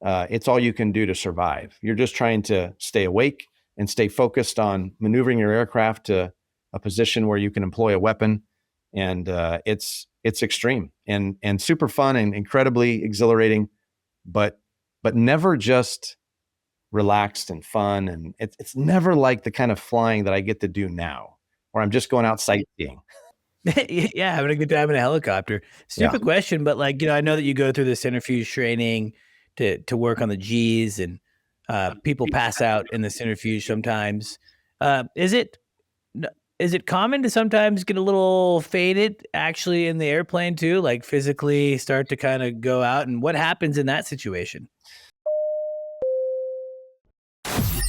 it's all you can do to survive. You're just trying to stay awake and stay focused on maneuvering your aircraft to a position where you can employ a weapon. And it's extreme and super fun and incredibly exhilarating, but never just relaxed and fun. And it's never like the kind of flying that I get to do now, where I'm just going out sightseeing. Yeah, having a good time in a helicopter. Stupid question, but I know that you go through the centrifuge training to work on the Gs, and people pass out in the centrifuge sometimes. Is it common to sometimes get a little faded actually in the airplane too, like physically start to kind of go out? And what happens in that situation?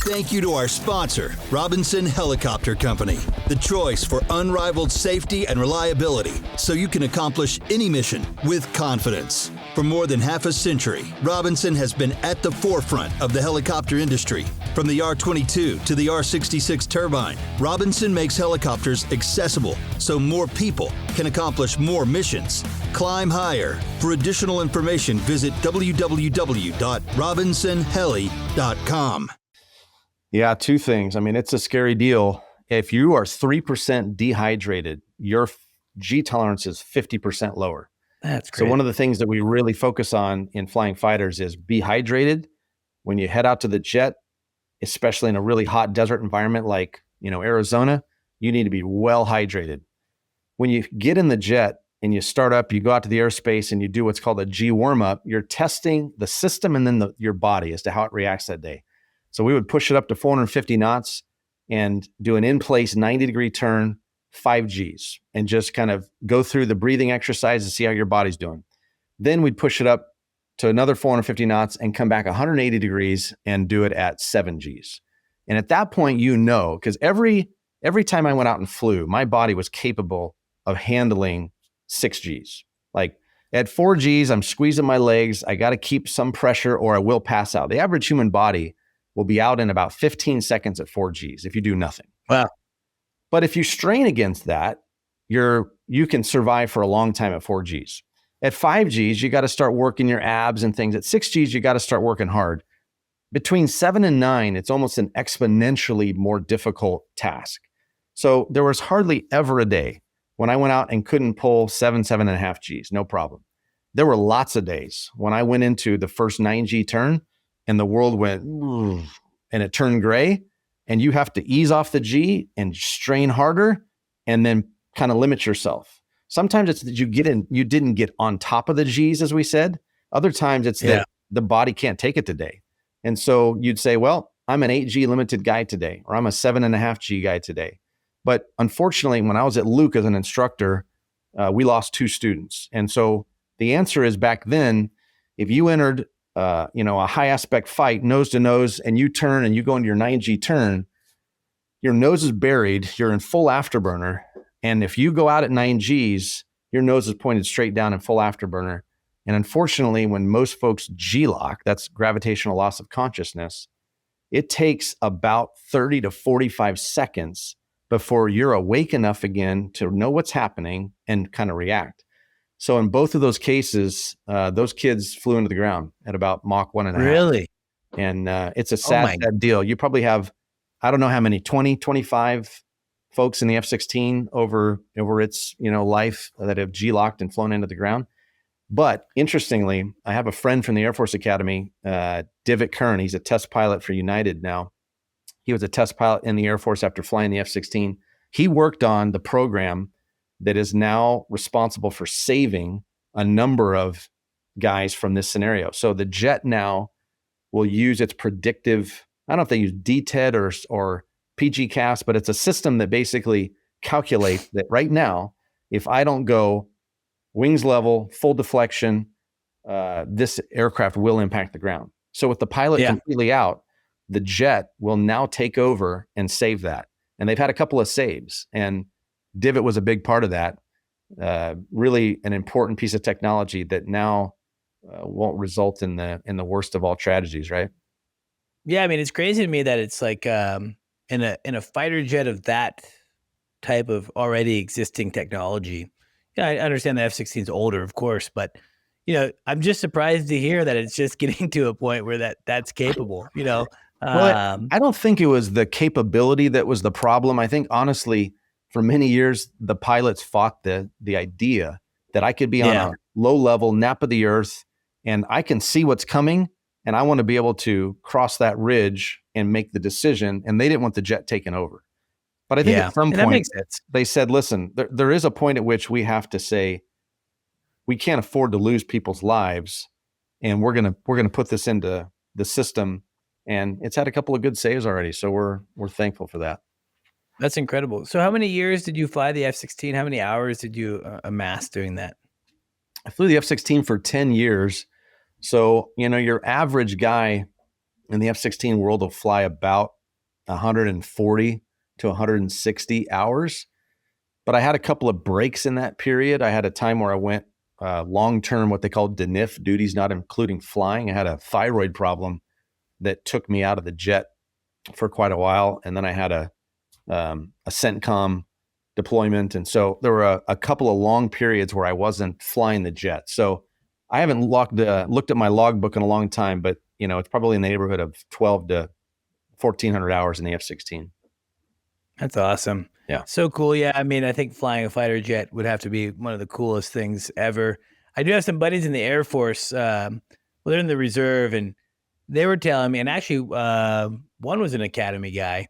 Thank you to our sponsor, Robinson Helicopter Company, the choice for unrivaled safety and reliability so you can accomplish any mission with confidence. For more than half a century, Robinson has been at the forefront of the helicopter industry. From the R-22 to the R-66 turbine, Robinson makes helicopters accessible so more people can accomplish more missions. Climb higher. For additional information, visit www.robinsonheli.com. Yeah, 2 things. I mean, it's a scary deal. If you are 3% dehydrated, your G tolerance is 50% lower. That's great. So one of the things that we really focus on in flying fighters is be hydrated. When you head out to the jet, especially in a really hot desert environment like, Arizona, you need to be well hydrated. When you get in the jet and you start up, you go out to the airspace and you do what's called a G warm-up, you're testing the system and then your body as to how it reacts that day. So we would push it up to 450 knots and do an in-place 90-degree turn, 5 Gs, and just kind of go through the breathing exercise to see how your body's doing. Then we'd push it up to another 450 knots and come back 180 degrees and do it at 7 Gs. And at that point, because every time I went out and flew, my body was capable of handling 6 Gs. Like at 4 Gs, I'm squeezing my legs. I got to keep some pressure or I will pass out. The average human body will be out in about 15 seconds at 4 Gs if you do nothing. Wow. But if you strain against that, you can survive for a long time at 4 Gs. At 5 Gs, you got to start working your abs and things. At 6 Gs, you got to start working hard. Between 7 and 9, it's almost an exponentially more difficult task. So there was hardly ever a day when I went out and couldn't pull 7.5 Gs, no problem. There were lots of days when I went into the first 9G turn and the world went, and it turned gray, and you have to ease off the G and strain harder and then kind of limit yourself. Sometimes it's that you didn't get on top of the Gs, as we said. Other times it's that the body can't take it today. And so you'd say, well, I'm an 8G limited guy today, or I'm a 7.5G guy today. But unfortunately, when I was at Luke as an instructor, we lost 2 students. And so the answer is, back then, if you entered a high aspect fight, nose to nose, and you turn and you go into your 9G turn, your nose is buried, you're in full afterburner. And if you go out at 9 Gs, your nose is pointed straight down in full afterburner. And unfortunately, when most folks G-lock, that's gravitational loss of consciousness, it takes about 30 to 45 seconds before you're awake enough again to know what's happening and kind of react. So in both of those cases, those kids flew into the ground at about Mach 1.5. Really? And it's a sad deal. You probably have, I don't know how many, 20, 25 folks in the F-16 over its, life that have G-locked and flown into the ground. But interestingly, I have a friend from the Air Force Academy, Divot Kern. He's a test pilot for United now. He was a test pilot in the Air Force after flying the F-16. He worked on the program that is now responsible for saving a number of guys from this scenario. So the jet now will use its predictive, I don't know if they use DTED or HeliCASTS, but it's a system that basically calculates that right now, if I don't go wings level, full deflection, this aircraft will impact the ground. So with the pilot completely out, the jet will now take over and save that. And they've had a couple of saves, and Divot was a big part of that. Really an important piece of technology that now won't result in the worst of all tragedies, right? Yeah, I mean, it's crazy to me that it's like in a fighter jet of that type of already existing technology. Yeah, I understand the F-16 is older, of course, but I'm just surprised to hear that it's just getting to a point where that's capable. Well, I don't think it was the capability that was the problem. I think honestly, for many years, the pilots fought the idea that I could be on a low level, nap of the earth, and I can see what's coming, and I want to be able to cross that ridge and make the decision. And they didn't want the jet taken over. But I think at some point they said, listen, there is a point at which we have to say, we can't afford to lose people's lives, and we're gonna put this into the system. And it's had a couple of good saves already, so we're thankful for that. That's incredible. So how many years did you fly the F-16? How many hours did you amass doing that? I flew the F-16 for 10 years. So, your average guy in the F-16 world will fly about 140 to 160 hours. But I had a couple of breaks in that period. I had a time where I went long-term, what they call DNIF, duties not including flying. I had a thyroid problem that took me out of the jet for quite a while. And then I had a CENTCOM deployment. And so there were a couple of long periods where I wasn't flying the jet. So I haven't looked at my logbook in a long time, but it's probably in the neighborhood of 12 to 1,400 hours in the F-16. That's awesome. Yeah. So cool. Yeah. I mean, I think flying a fighter jet would have to be one of the coolest things ever. I do have some buddies in the Air Force. They're in the reserve, and they were telling me, and actually one was an academy guy,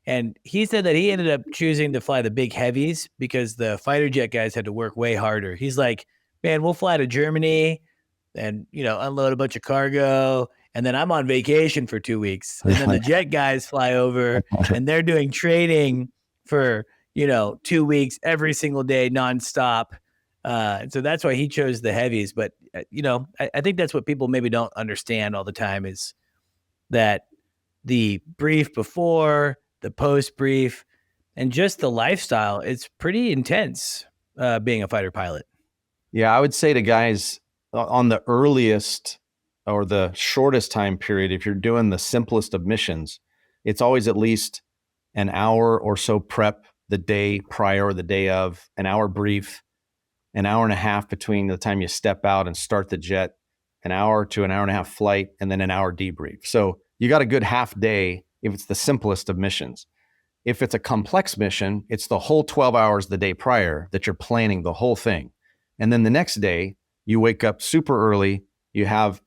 and he said that he ended up choosing to fly the big heavies because the fighter jet guys had to work way harder. He's like, man, we'll fly to Germany and, unload a bunch of cargo, and then I'm on vacation for 2 weeks. And then the jet guys fly over and they're doing training for, 2 weeks, every single day, nonstop. So that's why he chose the heavies. But, I think that's what people maybe don't understand all the time is that the brief before, the post brief, and just the lifestyle, it's pretty intense being a fighter pilot. Yeah, I would say to guys on the earliest or the shortest time period, if you're doing the simplest of missions, it's always at least an hour or so prep the day prior or the day of, an hour brief, an hour and a half between the time you step out and start the jet, an hour to an hour and a half flight, and then an hour debrief. So you got a good half day if it's the simplest of missions. If it's a complex mission, it's the whole 12 hours the day prior that you're planning the whole thing. And then the next day, you wake up super early. You have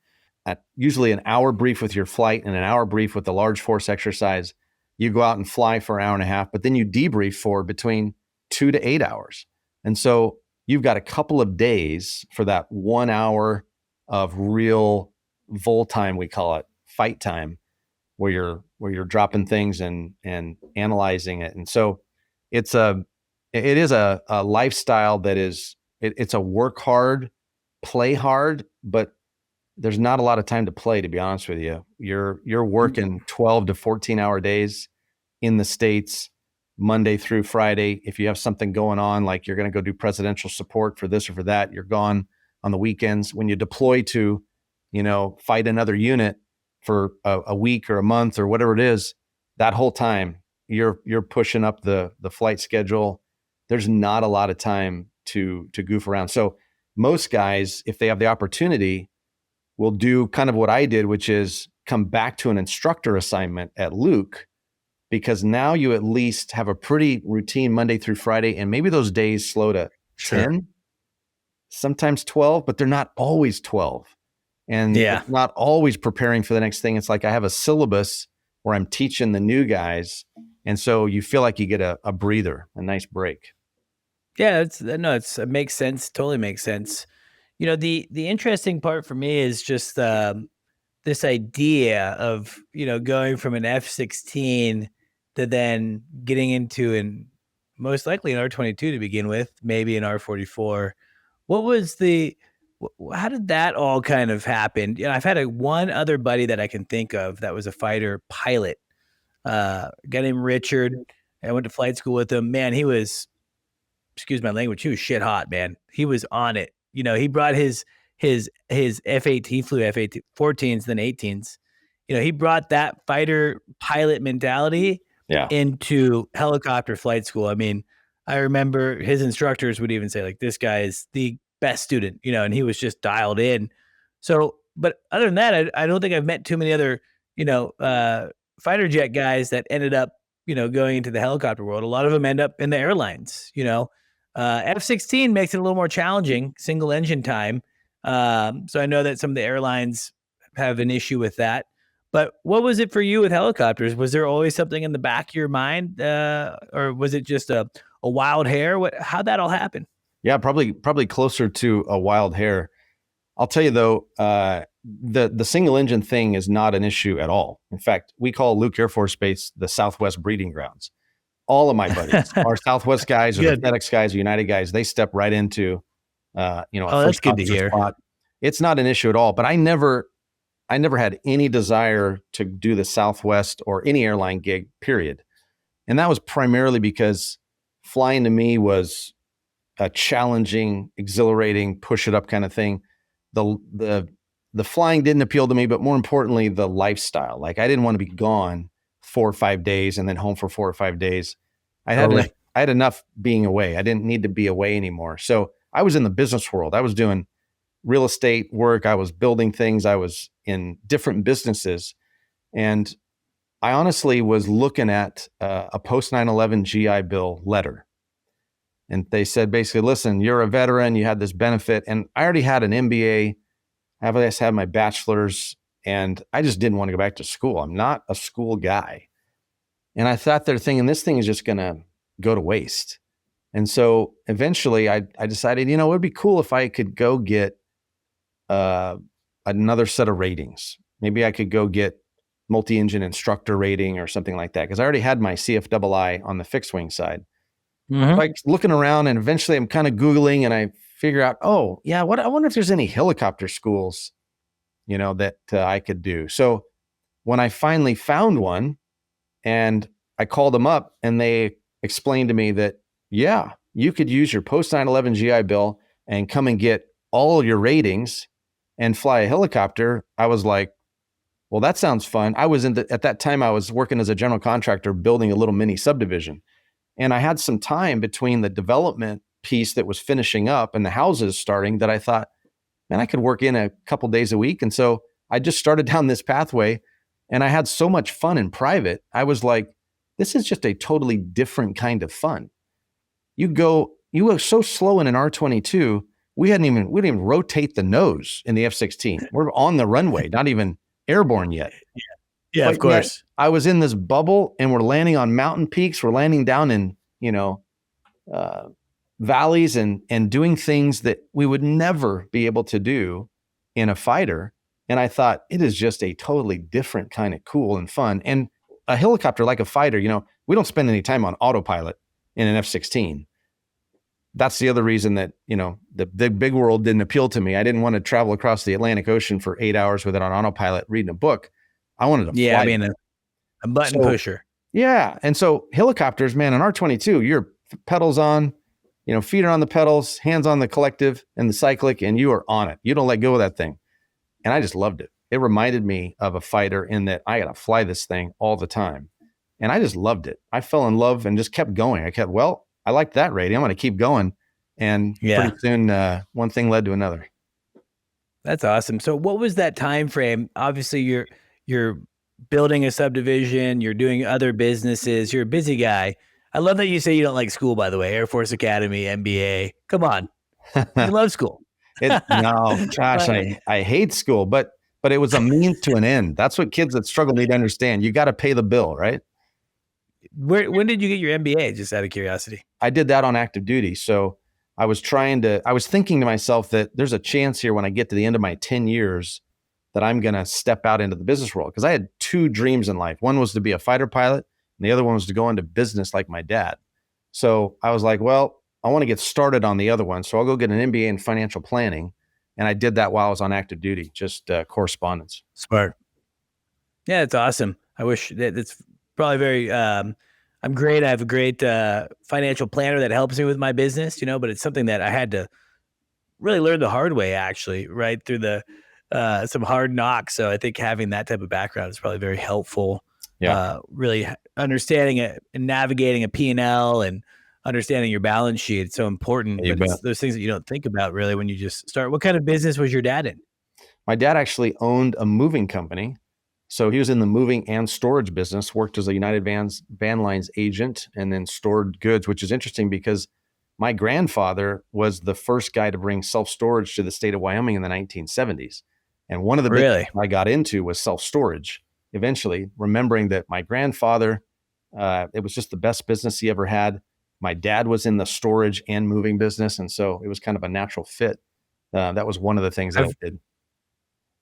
usually an hour brief with your flight and an hour brief with the large force exercise. You go out and fly for an hour and a half, but then you debrief for between 2 to 8 hours. And so you've got a couple of days for that 1 hour of real vol time, we call it, fight time, where you're dropping things and analyzing it. And so it is a lifestyle that is, it's a work hard, play hard, but there's not a lot of time to play, to be honest with you. You're working 12 to 14 hour days in the States, Monday through Friday. If you have something going on, like you're going to go do presidential support for this or for that, you're gone on the weekends. When you deploy to, fight another unit for a week or a month or whatever it is, that whole time you're pushing up the flight schedule. There's not a lot of time to goof around. So most guys, if they have the opportunity, will do kind of what I did, which is come back to an instructor assignment at Luke because now you at least have a pretty routine Monday through Friday, and maybe those days slow to 10, sometimes 12, but they're not always 12. And it's not always preparing for the next thing. It's like I have a syllabus where I'm teaching the new guys. And so you feel like you get a breather, a nice break. Yeah, it makes sense. Totally makes sense. The interesting part for me is just this idea of, going from an F16 to then getting into an most likely an R22 to begin with, maybe an R44. What was how did that all kind of happen? I've had one other buddy that I can think of that was a fighter pilot, guy named Richard. I went to flight school with him. Man, he was, excuse my language, he was shit hot, man. He was on it. He brought his F-18, he flew F-14s, then 18s. He brought that fighter pilot mentality into helicopter flight school. I mean, I remember his instructors would even say, like, this guy is the best student, and he was just dialed in. So, but other than that, I don't think I've met too many other, fighter jet guys that ended up, going into the helicopter world. A lot of them end up in the airlines, F-16 makes it a little more challenging, single engine time. So I know that some of the airlines have an issue with that. But what was it for you with helicopters? Was there always something in the back of your mind, or was it just a wild hair? How'd that all happen? Yeah, probably closer to a wild hair. I'll tell you though, the single engine thing is not an issue at all. In fact, we call Luke Air Force Base the Southwest breeding grounds. All of my buddies, our Southwest guys or the FedEx guys or United guys, they step right into, a that's good to hear. Spot. It's not an issue at all. But I never had any desire to do the Southwest or any airline gig, period. And that was primarily because flying to me was a challenging, exhilarating, push it up kind of thing. The flying didn't appeal to me, but more importantly, the lifestyle. Like I didn't want to be gone 4 or 5 days and then home for 4 or 5 days. I had enough being away. I didn't need to be away anymore. So I was in the business world. I was doing real estate work. I was building things. I was in different businesses. And I honestly was looking at a post 9/11 GI Bill letter. And they said, basically, listen, you're a veteran. You had this benefit. And I already had an MBA. I just had my bachelor's. And I just didn't want to go back to school. I'm not a school guy. And I thought they're thinking this thing is just going to go to waste. And so eventually I decided, it would be cool if I could go get another set of ratings. Maybe I could go get multi-engine instructor rating or something like that. Because I already had my CFII on the fixed wing side. Like looking around, and eventually I'm kind of Googling and I figure out, I wonder if there's any helicopter schools, that I could do. So when I finally found one and I called them up and they explained to me that, you could use your post 9/11 GI Bill and come and get all your ratings and fly a helicopter. I was like, well, that sounds fun. I was at that time, I was working as a general contractor building a little mini subdivision. And I had some time between the development piece that was finishing up and the houses starting that I thought, man, I could work in a couple days a week. And so I just started down this pathway and I had so much fun in private. I was like, this is just a totally different kind of fun. You were so slow in an R22. We didn't even rotate the nose in the F16. We're on the runway, not even airborne yet. Yeah, but of course. I was in this bubble and we're landing on mountain peaks. We're landing down in, valleys and doing things that we would never be able to do in a fighter. And I thought it is just a totally different kind of cool and fun. And a helicopter, like a fighter, we don't spend any time on autopilot in an F-16. That's the other reason that, the big world didn't appeal to me. I didn't want to travel across the Atlantic Ocean for 8 hours with it on autopilot, reading a book. I wanted to fly. I mean, a button pusher. Yeah. And so helicopters, man, an R22, your pedals on, feet are on the pedals, hands on the collective and the cyclic, and you are on it. You don't let go of that thing. And I just loved it. It reminded me of a fighter in that I got to fly this thing all the time. And I just loved it. I fell in love and just kept going. I liked that rating. I'm going to keep going. And pretty soon, one thing led to another. That's awesome. So what was that time frame? Obviously you're building a subdivision, you're doing other businesses, you're a busy guy. I love that you say you don't like school, by the way, Air Force Academy, MBA. Come on. You love school. No, gosh, I hate school, but it was a means to an end. That's what kids that struggle need to understand. You got to pay the bill, right? When did you get your MBA? Just out of curiosity. I did that on active duty. So I was thinking to myself that there's a chance here when I get to the end of my 10 years that I'm going to step out into the business world. Because I had two dreams in life. One was to be a fighter pilot, and the other one was to go into business like my dad. So I was like, well, I want to get started on the other one. So I'll go get an MBA in financial planning. And I did that while I was on active duty, just correspondence. Smart. Yeah, it's awesome. I wish that it's probably very, I'm great. I have a great financial planner that helps me with my business, but it's something that I had to really learn the hard way, actually, right through the some hard knocks. So I think having that type of background is probably very helpful. Yeah. Really understanding it and navigating a P&L and understanding your balance sheet. It's so important. You But bet. it's those things that you don't think about really when you just start. What kind of business was your dad in? My dad actually owned a moving company. So he was in the moving and storage business, worked as a United Van Lines agent, and then stored goods, which is interesting because my grandfather was the first guy to bring self-storage to the state of Wyoming in the 1970s. And one of the Really? businesses I got into was self-storage. Eventually, remembering that my grandfather, it was just the best business he ever had. My dad was in the storage and moving business. And so it was kind of a natural fit. That was one of the things that I did.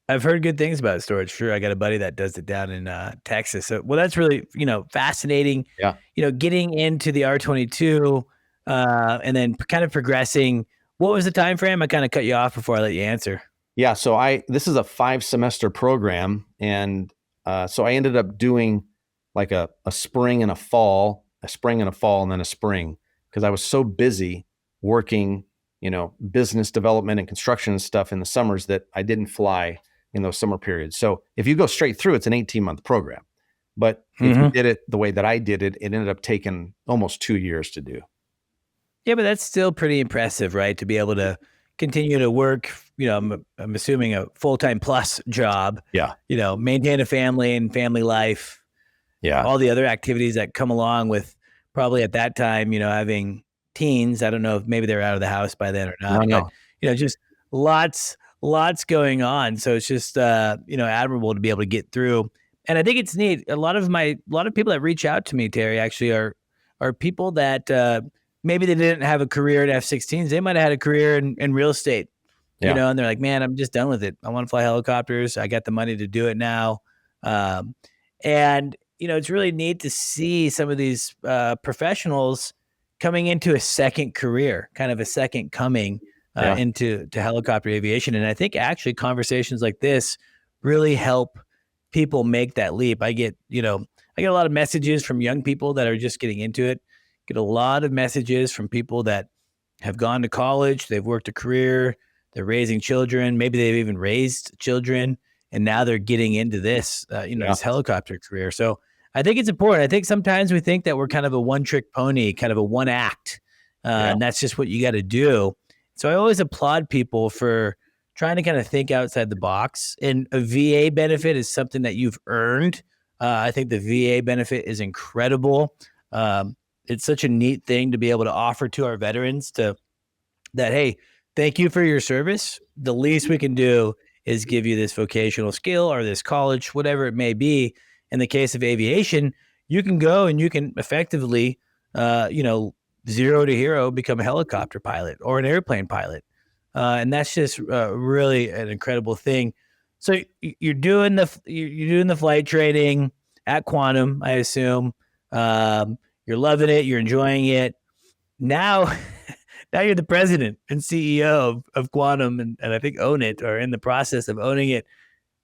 I've heard good things about storage. Sure. I got a buddy that does it down in Texas. So, well, that's really, fascinating, Yeah. Getting into the R22 and then kind of progressing. What was the time frame? I kind of cut you off before I let you answer. Yeah. So this is a 5-semester program. And so I ended up doing like a spring and a fall, and then a spring, because I was so busy working, business development and construction and stuff in the summers that I didn't fly in those summer periods. So if you go straight through, it's an 18-month program. But if you did it the way that I did it, it ended up taking almost 2 years to do. Yeah, but that's still pretty impressive, right? To be able to continue to work, I'm assuming a full-time plus job. Yeah. Maintain a family and family life. Yeah. All the other activities that come along with probably at that time, having teens. I don't know if maybe they're out of the house by then or not. No. But, just lots going on. So it's just, admirable to be able to get through. And I think it's neat. A lot of people that reach out to me, Terry, actually are people that maybe they didn't have a career at F-16s. They might have had a career in real estate, and they're like, man, I'm just done with it. I want to fly helicopters. I got the money to do it now. And it's really neat to see some of these professionals coming into a second career, kind of a second coming into helicopter aviation. And I think actually conversations like this really help people make that leap. I get a lot of messages from young people that are just getting into it. Get a lot of messages from people that have gone to college, they've worked a career, they're raising children, maybe they've even raised children, and now they're getting into this, this helicopter career. So I think it's important. I think sometimes we think that we're kind of a one-trick pony, kind of a one act, and that's just what you got to do. So I always applaud people for trying to kind of think outside the box. And a VA benefit is something that you've earned. I think the VA benefit is incredible. It's such a neat thing to be able to offer to our veterans hey, thank you for your service. The least we can do is give you this vocational skill or this college, whatever it may be. In the case of aviation, you can go and you can effectively, 0 to hero, become a helicopter pilot or an airplane pilot. And that's just really an incredible thing. So you're doing the flight training at Quantum, I assume. You're loving it. You're enjoying it. Now you're the president and CEO of Quantum, and I think own it or in the process of owning it.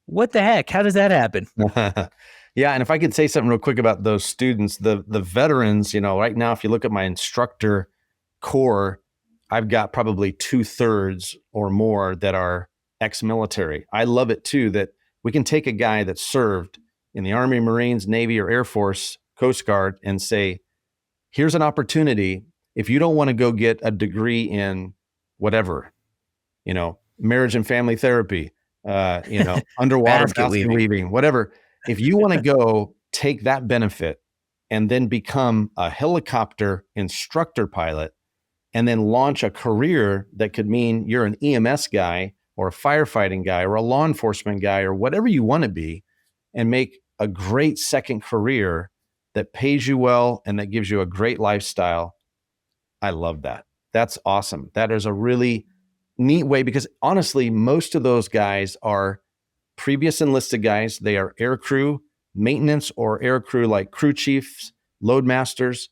What the heck? How does that happen? Yeah. And if I could say something real quick about those students, the veterans, right now, if you look at my instructor core, I've got probably 2/3 or more that are ex-military. I love it too, that we can take a guy that served in the Army, Marines, Navy, or Air Force, Coast Guard, and say, here's an opportunity. If you don't want to go get a degree in whatever, marriage and family therapy, underwater basket weaving, whatever, if you want to go take that benefit and then become a helicopter instructor pilot and then launch a career that could mean you're an EMS guy or a firefighting guy or a law enforcement guy or whatever you want to be, and make a great second career that pays you well and that gives you a great lifestyle. I love that. That's awesome. That is a really neat way, because honestly, most of those guys are previous enlisted guys. They are air crew maintenance or air crew, like crew chiefs, load masters,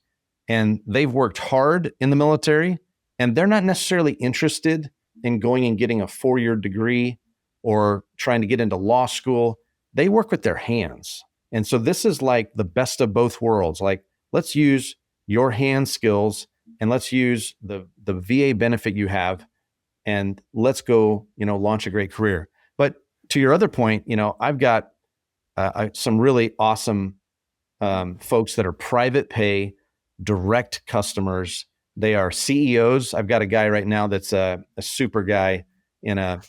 and they've worked hard in the military, and they're not necessarily interested in going and getting a 4-year degree or trying to get into law school. They work with their hands. And so this is like the best of both worlds. Like, let's use your hand skills and let's use the VA benefit you have, and let's go, launch a great career. But to your other point, I've got some really awesome folks that are private pay, direct customers. They are CEOs. I've got a guy right now that's a super guy in a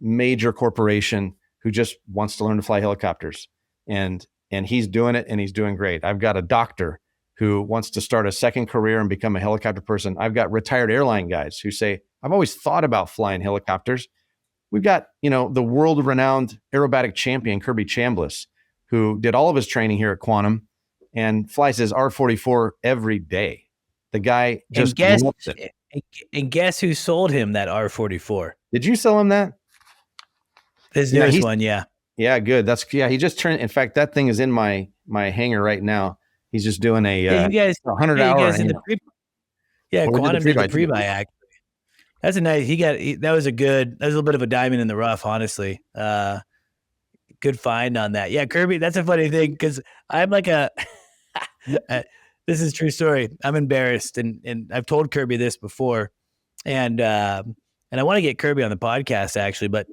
major corporation who just wants to learn to fly helicopters, and he's doing it, and he's doing great. I've got a doctor who wants to start a second career and become a helicopter person. I've got retired airline guys who say, I've always thought about flying helicopters. We've got, the world-renowned aerobatic champion, Kirby Chamblas, who did all of his training here at Quantum and flies his R-44 every day. The guy just loves it. And guess who sold him that R-44? Did you sell him that? His newest one, yeah. Yeah, good. He just turned. In fact, that thing is in my hangar right now. He's just doing a 100-hour. Quantum did the pre-buy act. That's a nice. That was a little bit of a diamond in the rough, honestly. Good find on that. Yeah, Kirby. That's a funny thing, because I'm like this is a true story. I'm embarrassed, and I've told Kirby this before, and I want to get Kirby on the podcast actually. But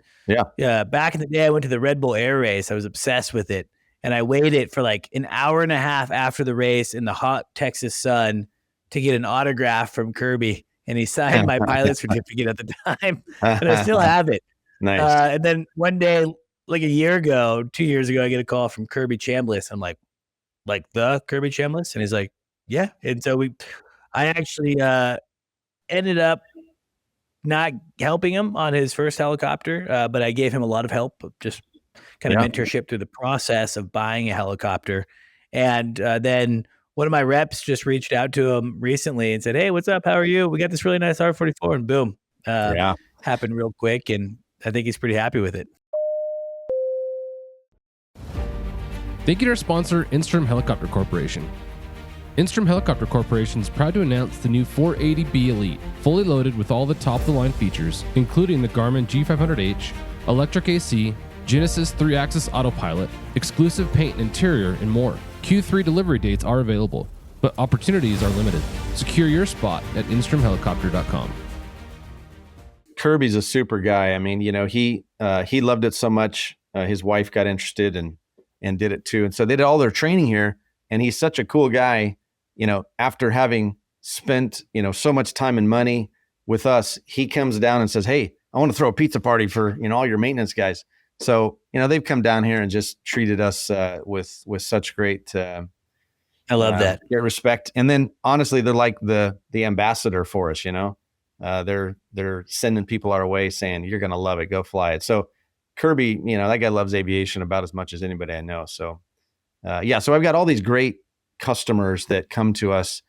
yeah, back in the day, I went to the Red Bull Air Race. I was obsessed with it, and I waited for like an hour and a half after the race in the hot Texas sun to get an autograph from Kirby, and he signed my pilot certificate at the time, and I still have it. Nice. And then one day, like 2 years ago, I get a call from Kirby Chamblas. I'm like the Kirby Chamblas? And he's like, yeah. And so I actually ended up not helping him on his first helicopter, but I gave him a lot of help, just kind of mentorship through the process of buying a helicopter. And then one of my reps just reached out to him recently and said, hey, what's up? How are you? We got this really nice R-44, and boom, happened real quick. And I think he's pretty happy with it. Thank you to our sponsor, Instrom Helicopter Corporation. Instrom Helicopter Corporation is proud to announce the new 480B Elite, fully loaded with all the top-of-the-line features, including the Garmin G500H, electric AC, Genesis 3-axis autopilot, exclusive paint and interior, and more. Q3 delivery dates are available, but opportunities are limited. Secure your spot at instromhelicopter.com. Kirby's a super guy. I mean, he loved it so much. His wife got interested and did it too. And so they did all their training here. And he's such a cool guy. After having spent, so much time and money with us, he comes down and says, hey, I want to throw a pizza party for, all your maintenance guys. So, they've come down here and just treated us with such great, I love that. Great respect. And then honestly, they're like the ambassador for us, they're sending people our way saying, you're going to love it. Go fly it. So Kirby, that guy loves aviation about as much as anybody I know. So, so I've got all these great customers that come to us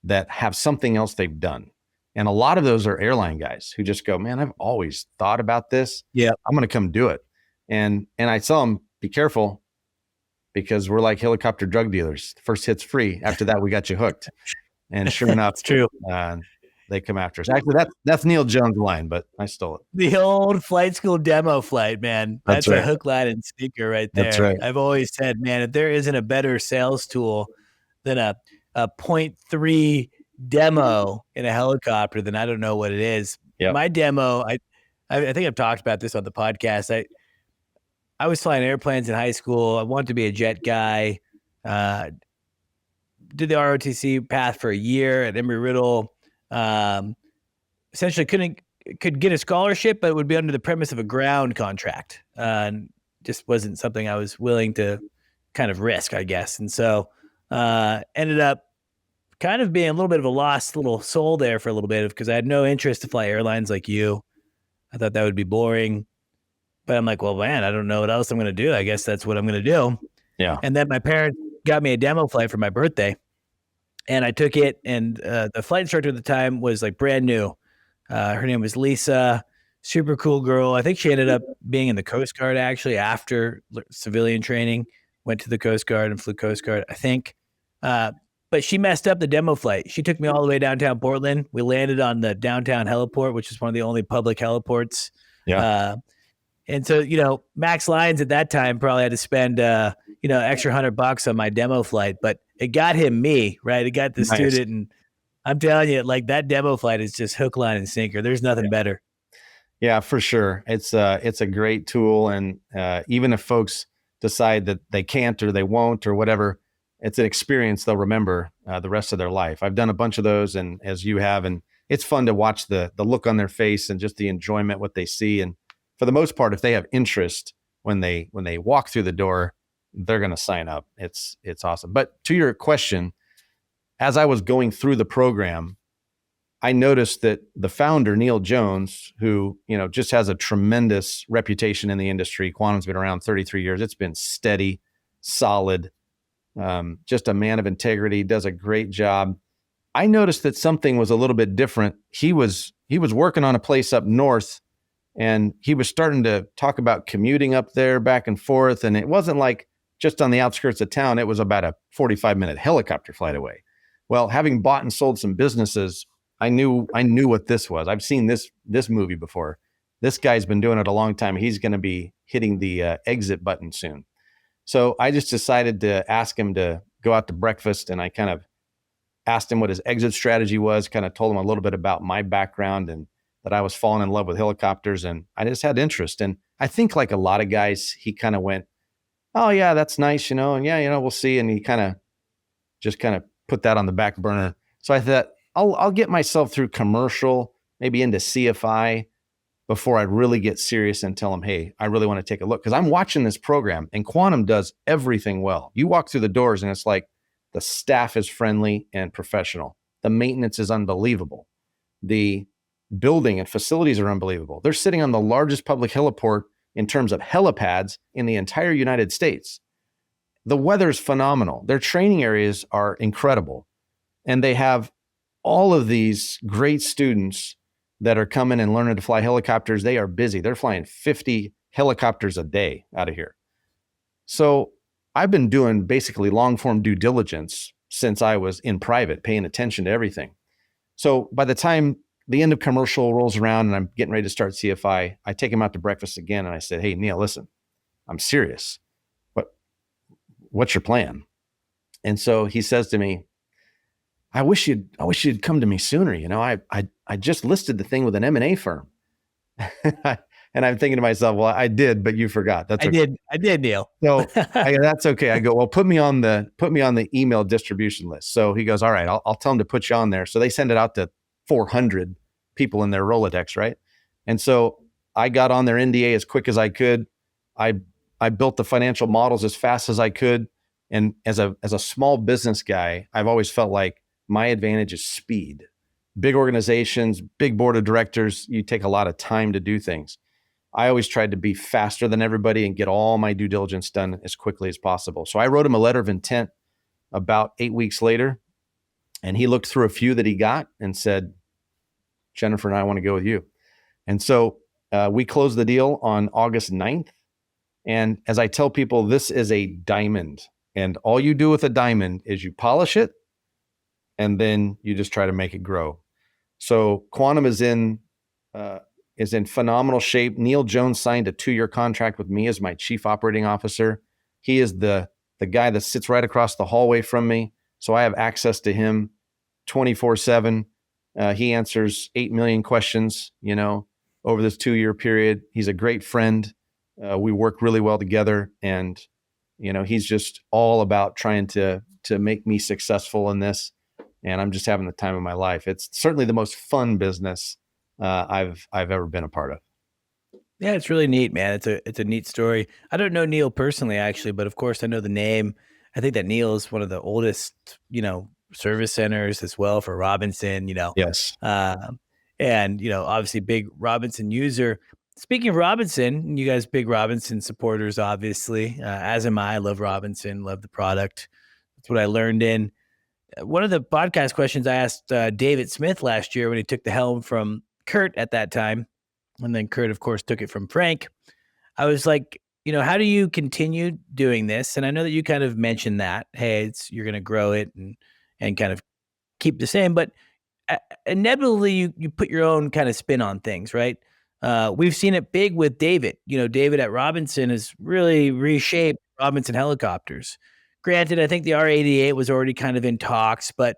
that have something else they've done. And a lot of those are airline guys who just go, man, I've always thought about this. Yeah, I'm going to come do it. And I tell them, be careful, because we're like helicopter drug dealers. First hit's free. After that, we got you hooked. And sure enough, it's true. They come after us. Actually, that's Neil Jones' line, but I stole it. The old flight school demo flight, man. That's right. A hook, line, and sinker right there. That's right. I've always said, man, if there isn't a better sales tool than a 0.3 demo in a helicopter, then I don't know what it is. Yep. My demo, I think I've talked about this on the podcast. I was flying airplanes in high school. I wanted to be a jet guy. Did the ROTC path for a year at Embry-Riddle. Essentially could get a scholarship, but it would be under the premise of a ground contract. And just wasn't something I was willing to kind of risk, I guess. And so ended up kind of being a little bit of a lost little soul there for a little bit, because I had no interest to fly airlines like you. I thought that would be boring. But I'm like, well, man, I don't know what else I'm going to do. I guess that's what I'm going to do. Yeah. And then my parents got me a demo flight for my birthday. And I took it, and the flight instructor at the time was like brand new. Her name was Lisa, super cool girl. I think she ended up being in the Coast Guard actually after civilian training, went to the Coast Guard and flew Coast Guard, I think. But she messed up the demo flight. She took me all the way downtown Portland. We landed on the downtown heliport, which is one of the only public heliports. Yeah. And so, Max Lyons at that time probably had to spend, extra $100 on my demo flight, but it got him me, right? It got the Nice. student. And I'm telling you, like, that demo flight is just hook, line, and sinker. There's nothing better. Yeah, for sure. It's a great tool. And even if folks decide that they can't or they won't or whatever, it's an experience they'll remember the rest of their life. I've done a bunch of those, and as you have, and it's fun to watch the look on their face and just the enjoyment, what they see. And for the most part, if they have interest when they walk through the door, they're going to sign up. It's awesome. But to your question, as I was going through the program, I noticed that the founder, Neil Jones, who, just has a tremendous reputation in the industry. Quantum's been around 33 years. It's been steady, solid, just a man of integrity, does a great job. I noticed that something was a little bit different. He was working on a place up north, and he was starting to talk about commuting up there back and forth. And it wasn't like just on the outskirts of town. It was about a 45-minute helicopter flight away. Well, having bought and sold some businesses, I knew what this was. I've seen this movie before. This guy's been doing it a long time. He's going to be hitting the exit button soon. So I just decided to ask him to go out to breakfast, and I kind of asked him what his exit strategy was, kind of told him a little bit about my background and that I was falling in love with helicopters, and I just had interest. And I think, like a lot of guys, he kind of went, oh yeah, that's nice, and yeah, we'll see. And he kind of put that on the back burner. So I thought, I'll get myself through commercial, maybe into CFI, before I really get serious and tell him, hey, I really want to take a look. Because I'm watching this program, and Quantum does everything well. You walk through the doors, and it's like the staff is friendly and professional. The maintenance is unbelievable. The building and facilities are unbelievable. They're sitting on the largest public heliport in terms of helipads in the entire United States. The weather's phenomenal. Their training areas are incredible. And they have all of these great students that are coming and learning to fly helicopters. They are busy. They're flying 50 helicopters a day out of here. So I've been doing basically long form due diligence since I was in private, paying attention to everything. So by the time the end of commercial rolls around and I'm getting ready to start CFI, I take him out to breakfast again. And I said, hey, Neil, listen, I'm serious. What's your plan? And so he says to me, I wish you'd come to me sooner. I just listed the thing with an M&A firm. And I'm thinking to myself, well, I did, but you forgot. That's okay. I did, Neil. So that's okay. I go, well, put me on the email distribution list. So he goes, all right, I'll tell him to put you on there. So they send it out to 400 people in their Rolodex, right? And so I got on their NDA as quick as I could. I built the financial models as fast as I could. And as a small business guy, I've always felt like my advantage is speed. Big organizations, big board of directors, you take a lot of time to do things. I always tried to be faster than everybody and get all my due diligence done as quickly as possible. So I wrote him a letter of intent about 8 weeks later, and he looked through a few that he got and said, Jennifer and I want to go with you. And so we closed the deal on August 9th. And as I tell people, this is a diamond. And all you do with a diamond is you polish it, and then you just try to make it grow. So Quantum is in phenomenal shape. Neil Jones signed a 2-year contract with me as my chief operating officer. He is the guy that sits right across the hallway from me. So I have access to him 24/7. He answers 8 million questions, over this 2-year period. He's a great friend. We work really well together, and, he's just all about trying to make me successful in this. And I'm just having the time of my life. It's certainly the most fun business I've ever been a part of. Yeah, it's really neat, man. It's a neat story. I don't know Neil personally, actually, but of course I know the name. I think that Neil is one of the oldest, service centers as well for Robinson. Yes. Um, and obviously big Robinson user. Speaking of Robinson, you guys big Robinson supporters, obviously. As am I. Love Robinson. Love the product. That's what I learned in. One of the podcast questions I asked David Smith last year when he took the helm from Kurt at that time, and then Kurt, of course, took it from Frank. I was like, how do you continue doing this? And I know that you kind of mentioned that, hey, you're going to grow it and kind of keep the same, but inevitably you put your own kind of spin on things, right? We've seen it big with David. David at Robinson has really reshaped Robinson helicopters. Granted, I think the R88 was already kind of in talks, but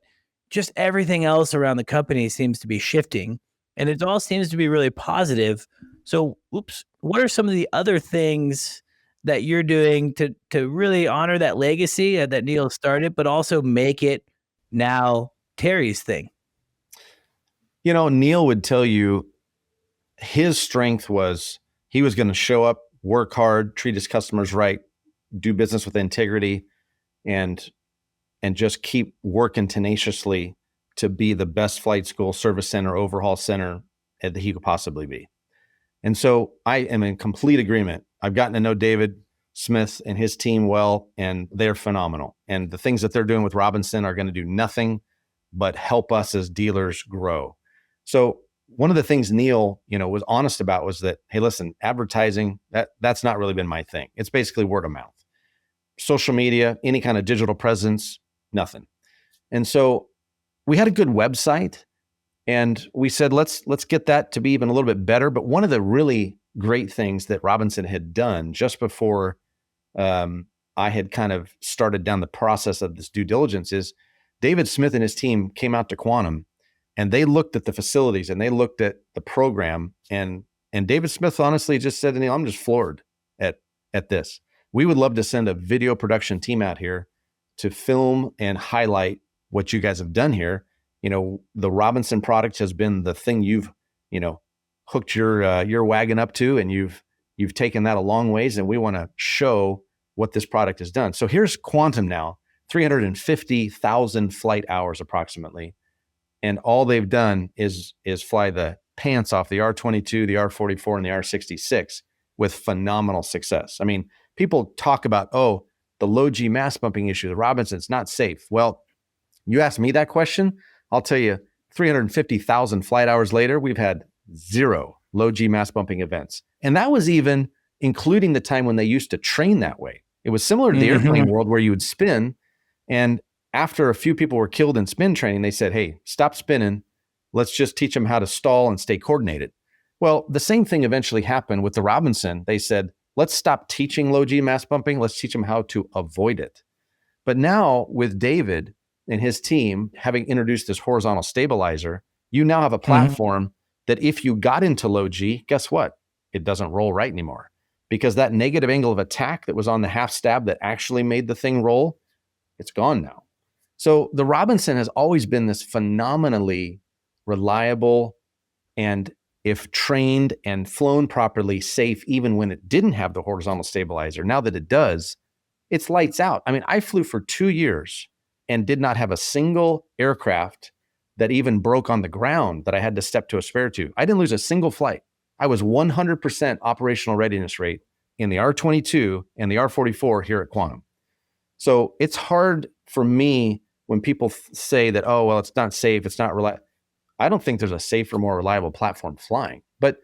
just everything else around the company seems to be shifting, and it all seems to be really positive. So, what are some of the other things that you're doing to really honor that legacy that Neil started, but also make it now Terry's thing? Neil would tell you his strength was he was going to show up, work hard, treat his customers right, do business with integrity, and just keep working tenaciously to be the best flight school, service center, overhaul center that he could possibly be. And so I am in complete agreement. I've gotten to know David Smith and his team well, and they're phenomenal. And the things that they're doing with Robinson are going to do nothing but help us as dealers grow. So one of the things Neil, was honest about was that, hey, listen, advertising, that's not really been my thing. It's basically word of mouth. Social media, any kind of digital presence, nothing. And so we had a good website, and we said, let's get that to be even a little bit better. But one of the really great things that Robinson had done just before I had kind of started down the process of this due diligence is David Smith and his team came out to Quantum, and they looked at the facilities and they looked at the program, and David Smith honestly just said to Neil, I'm just floored at this. We would love to send a video production team out here to film and highlight what you guys have done here. The Robinson product has been the thing you've, hooked your wagon up to, and you've taken that a long ways, and we want to show what this product has done. So here's Quantum now, 350,000 flight hours approximately. And all they've done is fly the pants off the R22, the R44, and the R66 with phenomenal success. I mean, people talk about, the low G mass bumping issue, the Robinson's not safe. Well, you asked me that question, I'll tell you, 350,000 flight hours later, we've had 0 low G mass bumping events. And that was even including the time when they used to train that way. It was similar to the airplane world where you would spin, and after a few people were killed in spin training, they said, hey, stop spinning. Let's just teach them how to stall and stay coordinated. Well, the same thing eventually happened with the Robinson. They said, let's stop teaching low G mass bumping. Let's teach them how to avoid it. But now with David and his team having introduced this horizontal stabilizer, you now have a platform that if you got into low G, guess what? It doesn't roll right anymore, because that negative angle of attack that was on the half stab that actually made the thing roll, it's gone now. So the Robinson has always been this phenomenally reliable, and if trained and flown properly, safe, even when it didn't have the horizontal stabilizer. Now that it does, it's lights out. I mean, I flew for 2 years and did not have a single aircraft that even broke on the ground that I had to step to a spare to. I didn't lose a single flight. I was 100% operational readiness rate in the R22 and the R44 here at Quantum. So it's hard for me when people say that, oh, well, it's not safe, it's not reliable. I don't think there's a safer, more reliable platform flying. But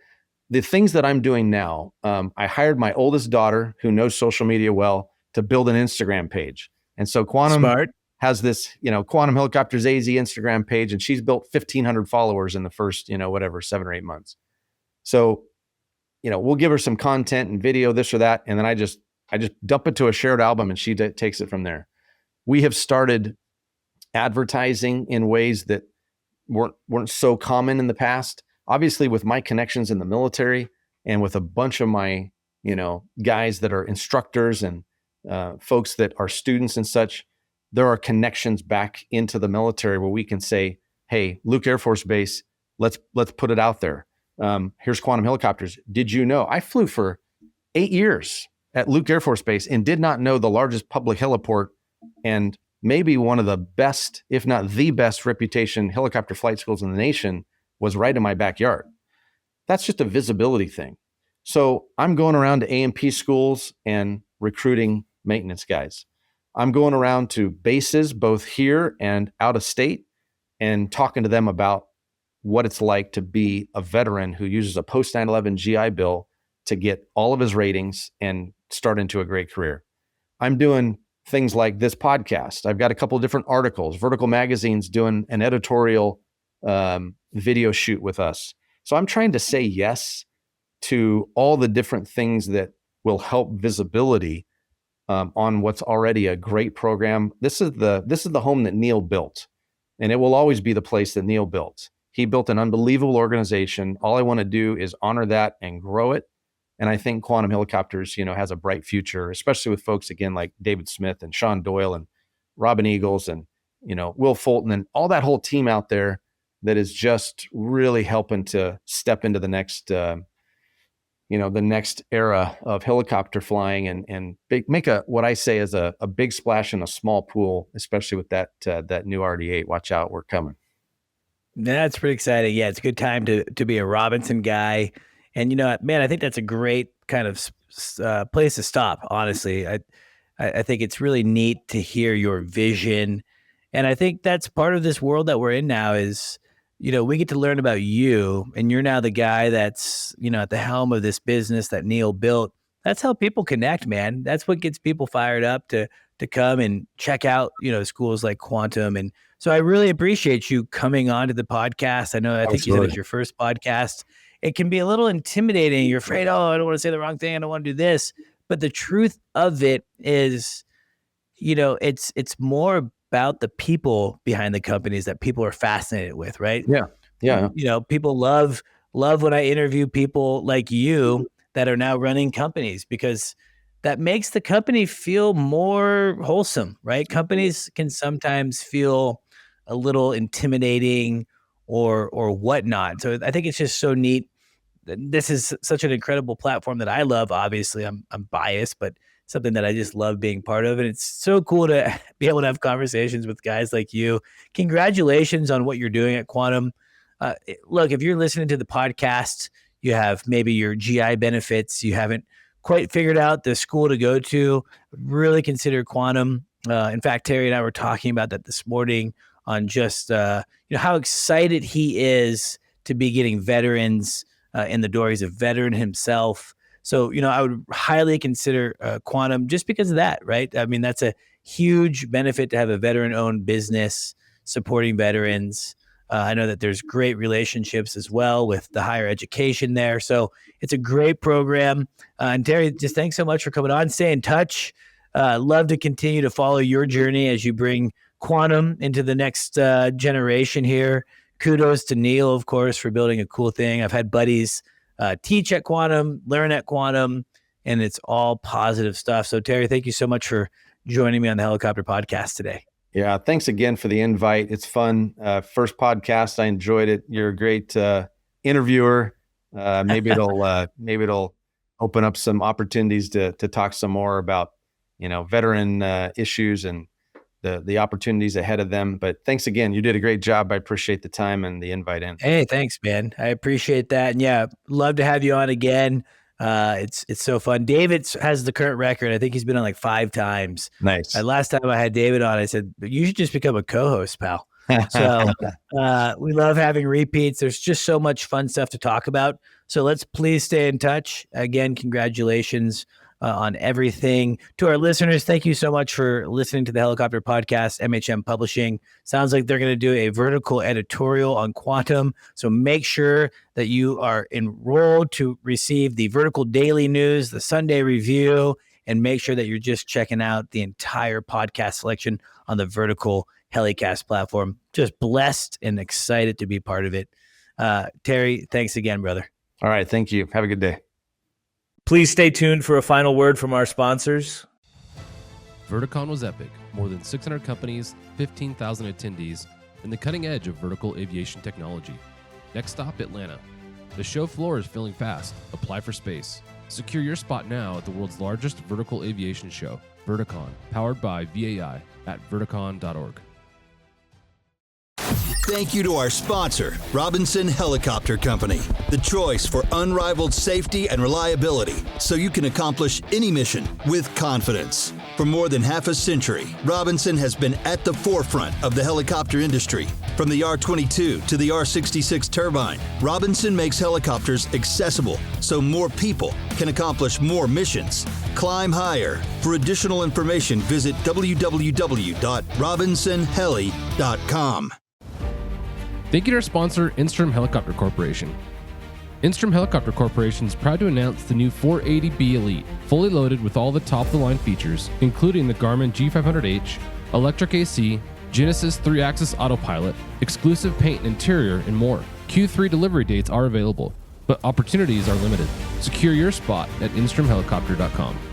the things that I'm doing now, I hired my oldest daughter, who knows social media well, to build an Instagram page. And so Quantum has this, Quantum Helicopters AZ Instagram page, and she's built 1,500 followers in the first, 7 or 8 months. So, we'll give her some content and video, this or that, and then I just dump it to a shared album, and she takes it from there. We have started advertising in ways that weren't so common in the past. Obviously, with my connections in the military and with a bunch of my, guys that are instructors and folks that are students and such, there are connections back into the military where we can say, hey, Luke Air Force Base, let's put it out there. here's quantum helicopters. Did you know I flew for 8 years at Luke Air Force Base and did not know the largest public heliport and maybe one of the best, if not the best reputation helicopter flight schools in the nation was right in my backyard. That's just a visibility thing. So I'm going around to A&P schools and recruiting maintenance guys. I'm going around to bases, both here and out of state, and talking to them about what it's like to be a veteran who uses a post 9/11 GI Bill to get all of his ratings and start into a great career. I'm doing things like this podcast. I've got a couple of different articles. Vertical Magazine's doing an editorial video shoot with us. So I'm trying to say yes to all the different things that will help visibility on what's already a great program. This is the home that Neil built, and it will always be the place that Neil built. He built an unbelievable organization. All I want to do is honor that and grow it. And I think Quantum Helicopters, has a bright future, especially with folks again like David Smith and Sean Doyle and Robin Eagles and Will Fulton and all that whole team out there that is just really helping to step into the next the next era of helicopter flying and make what I say is a big splash in a small pool, especially with that new RD8. Watch out, we're coming. That's pretty exciting. Yeah, it's a good time to be a Robinson guy. And, man, I think that's a great kind of place to stop, honestly. I think it's really neat to hear your vision. And I think that's part of this world that we're in now is, we get to learn about you, and you're now the guy that's, at the helm of this business that Neil built. That's how people connect, man. That's what gets people fired up to come and check out, schools like Quantum. And so I really appreciate you coming on to the podcast. I think you said it's your first podcast. It can be a little intimidating. You're afraid, I don't want to say the wrong thing. I don't want to do this. But the truth of it is, it's more about the people behind the companies that people are fascinated with, right? Yeah. People love when I interview people like you that are now running companies because that makes the company feel more wholesome, right? Companies can sometimes feel a little intimidating or whatnot. So I think it's just so neat. This is such an incredible platform that I love. Obviously, I'm biased, but something that I just love being part of. And it's so cool to be able to have conversations with guys like you. Congratulations on what you're doing at Quantum. Look, if you're listening to the podcast, you have maybe your GI benefits, you haven't quite figured out the school to go to, really consider Quantum. In fact, Terry and I were talking about that this morning on just how excited he is to be getting veterans in the door. He's a veteran himself. So, I would highly consider Quantum just because of that, right? I mean, that's a huge benefit to have a veteran-owned business supporting veterans. I know that there's great relationships as well with the higher education there. So it's a great program. And Terry, just thanks so much for coming on. Stay in touch. Love to continue to follow your journey as you bring Quantum into the next generation here. Kudos to Neil, of course, for building a cool thing. I've had buddies teach at Quantum, learn at Quantum, and it's all positive stuff. So Terry, thank you so much for joining me on the Helicopter Podcast today. Yeah, thanks again for the invite. It's fun. First podcast, I enjoyed it. You're a great interviewer. Maybe it'll open up some opportunities to talk some more about veteran issues and the opportunities ahead of them. But thanks again. You did a great job. I appreciate the time and the invite in. Hey, thanks, man. I appreciate that. And yeah, love to have you on again. It's so fun. David has the current record. I think he's been on like 5 times. Nice. Last time I had David on, I said, you should just become a co-host, pal. So we love having repeats. There's just so much fun stuff to talk about. So let's please stay in touch. Again, congratulations on everything. To our listeners, thank you so much for listening to the Helicopter Podcast. MHM Publishing sounds like they're going to do a vertical editorial on Quantum. So make sure that you are enrolled to receive the Vertical Daily News, the Sunday Review, and make sure that you're just checking out the entire podcast selection on the Vertical HeliCASTS platform. Just blessed and excited to be part of it. Terry, thanks again, brother. All right. Thank you. Have a good day. Please stay tuned for a final word from our sponsors. Verticon was epic. More than 600 companies, 15,000 attendees, and the cutting edge of vertical aviation technology. Next stop, Atlanta. The show floor is filling fast. Apply for space. Secure your spot now at the world's largest vertical aviation show, Verticon, powered by VAI at verticon.org. Thank you to our sponsor, Robinson Helicopter Company, the choice for unrivaled safety and reliability, so you can accomplish any mission with confidence. For more than half a century, Robinson has been at the forefront of the helicopter industry. From the R-22 to the R-66 turbine, Robinson makes helicopters accessible so more people can accomplish more missions. Climb higher. For additional information, visit www.robinsonheli.com. Thank you to our sponsor, Instrom Helicopter Corporation. Instrom Helicopter Corporation is proud to announce the new 480B Elite, fully loaded with all the top-of-the-line features, including the Garmin G500H, electric AC, Genesis 3-axis autopilot, exclusive paint and interior, and more. Q3 delivery dates are available, but opportunities are limited. Secure your spot at instromhelicopter.com.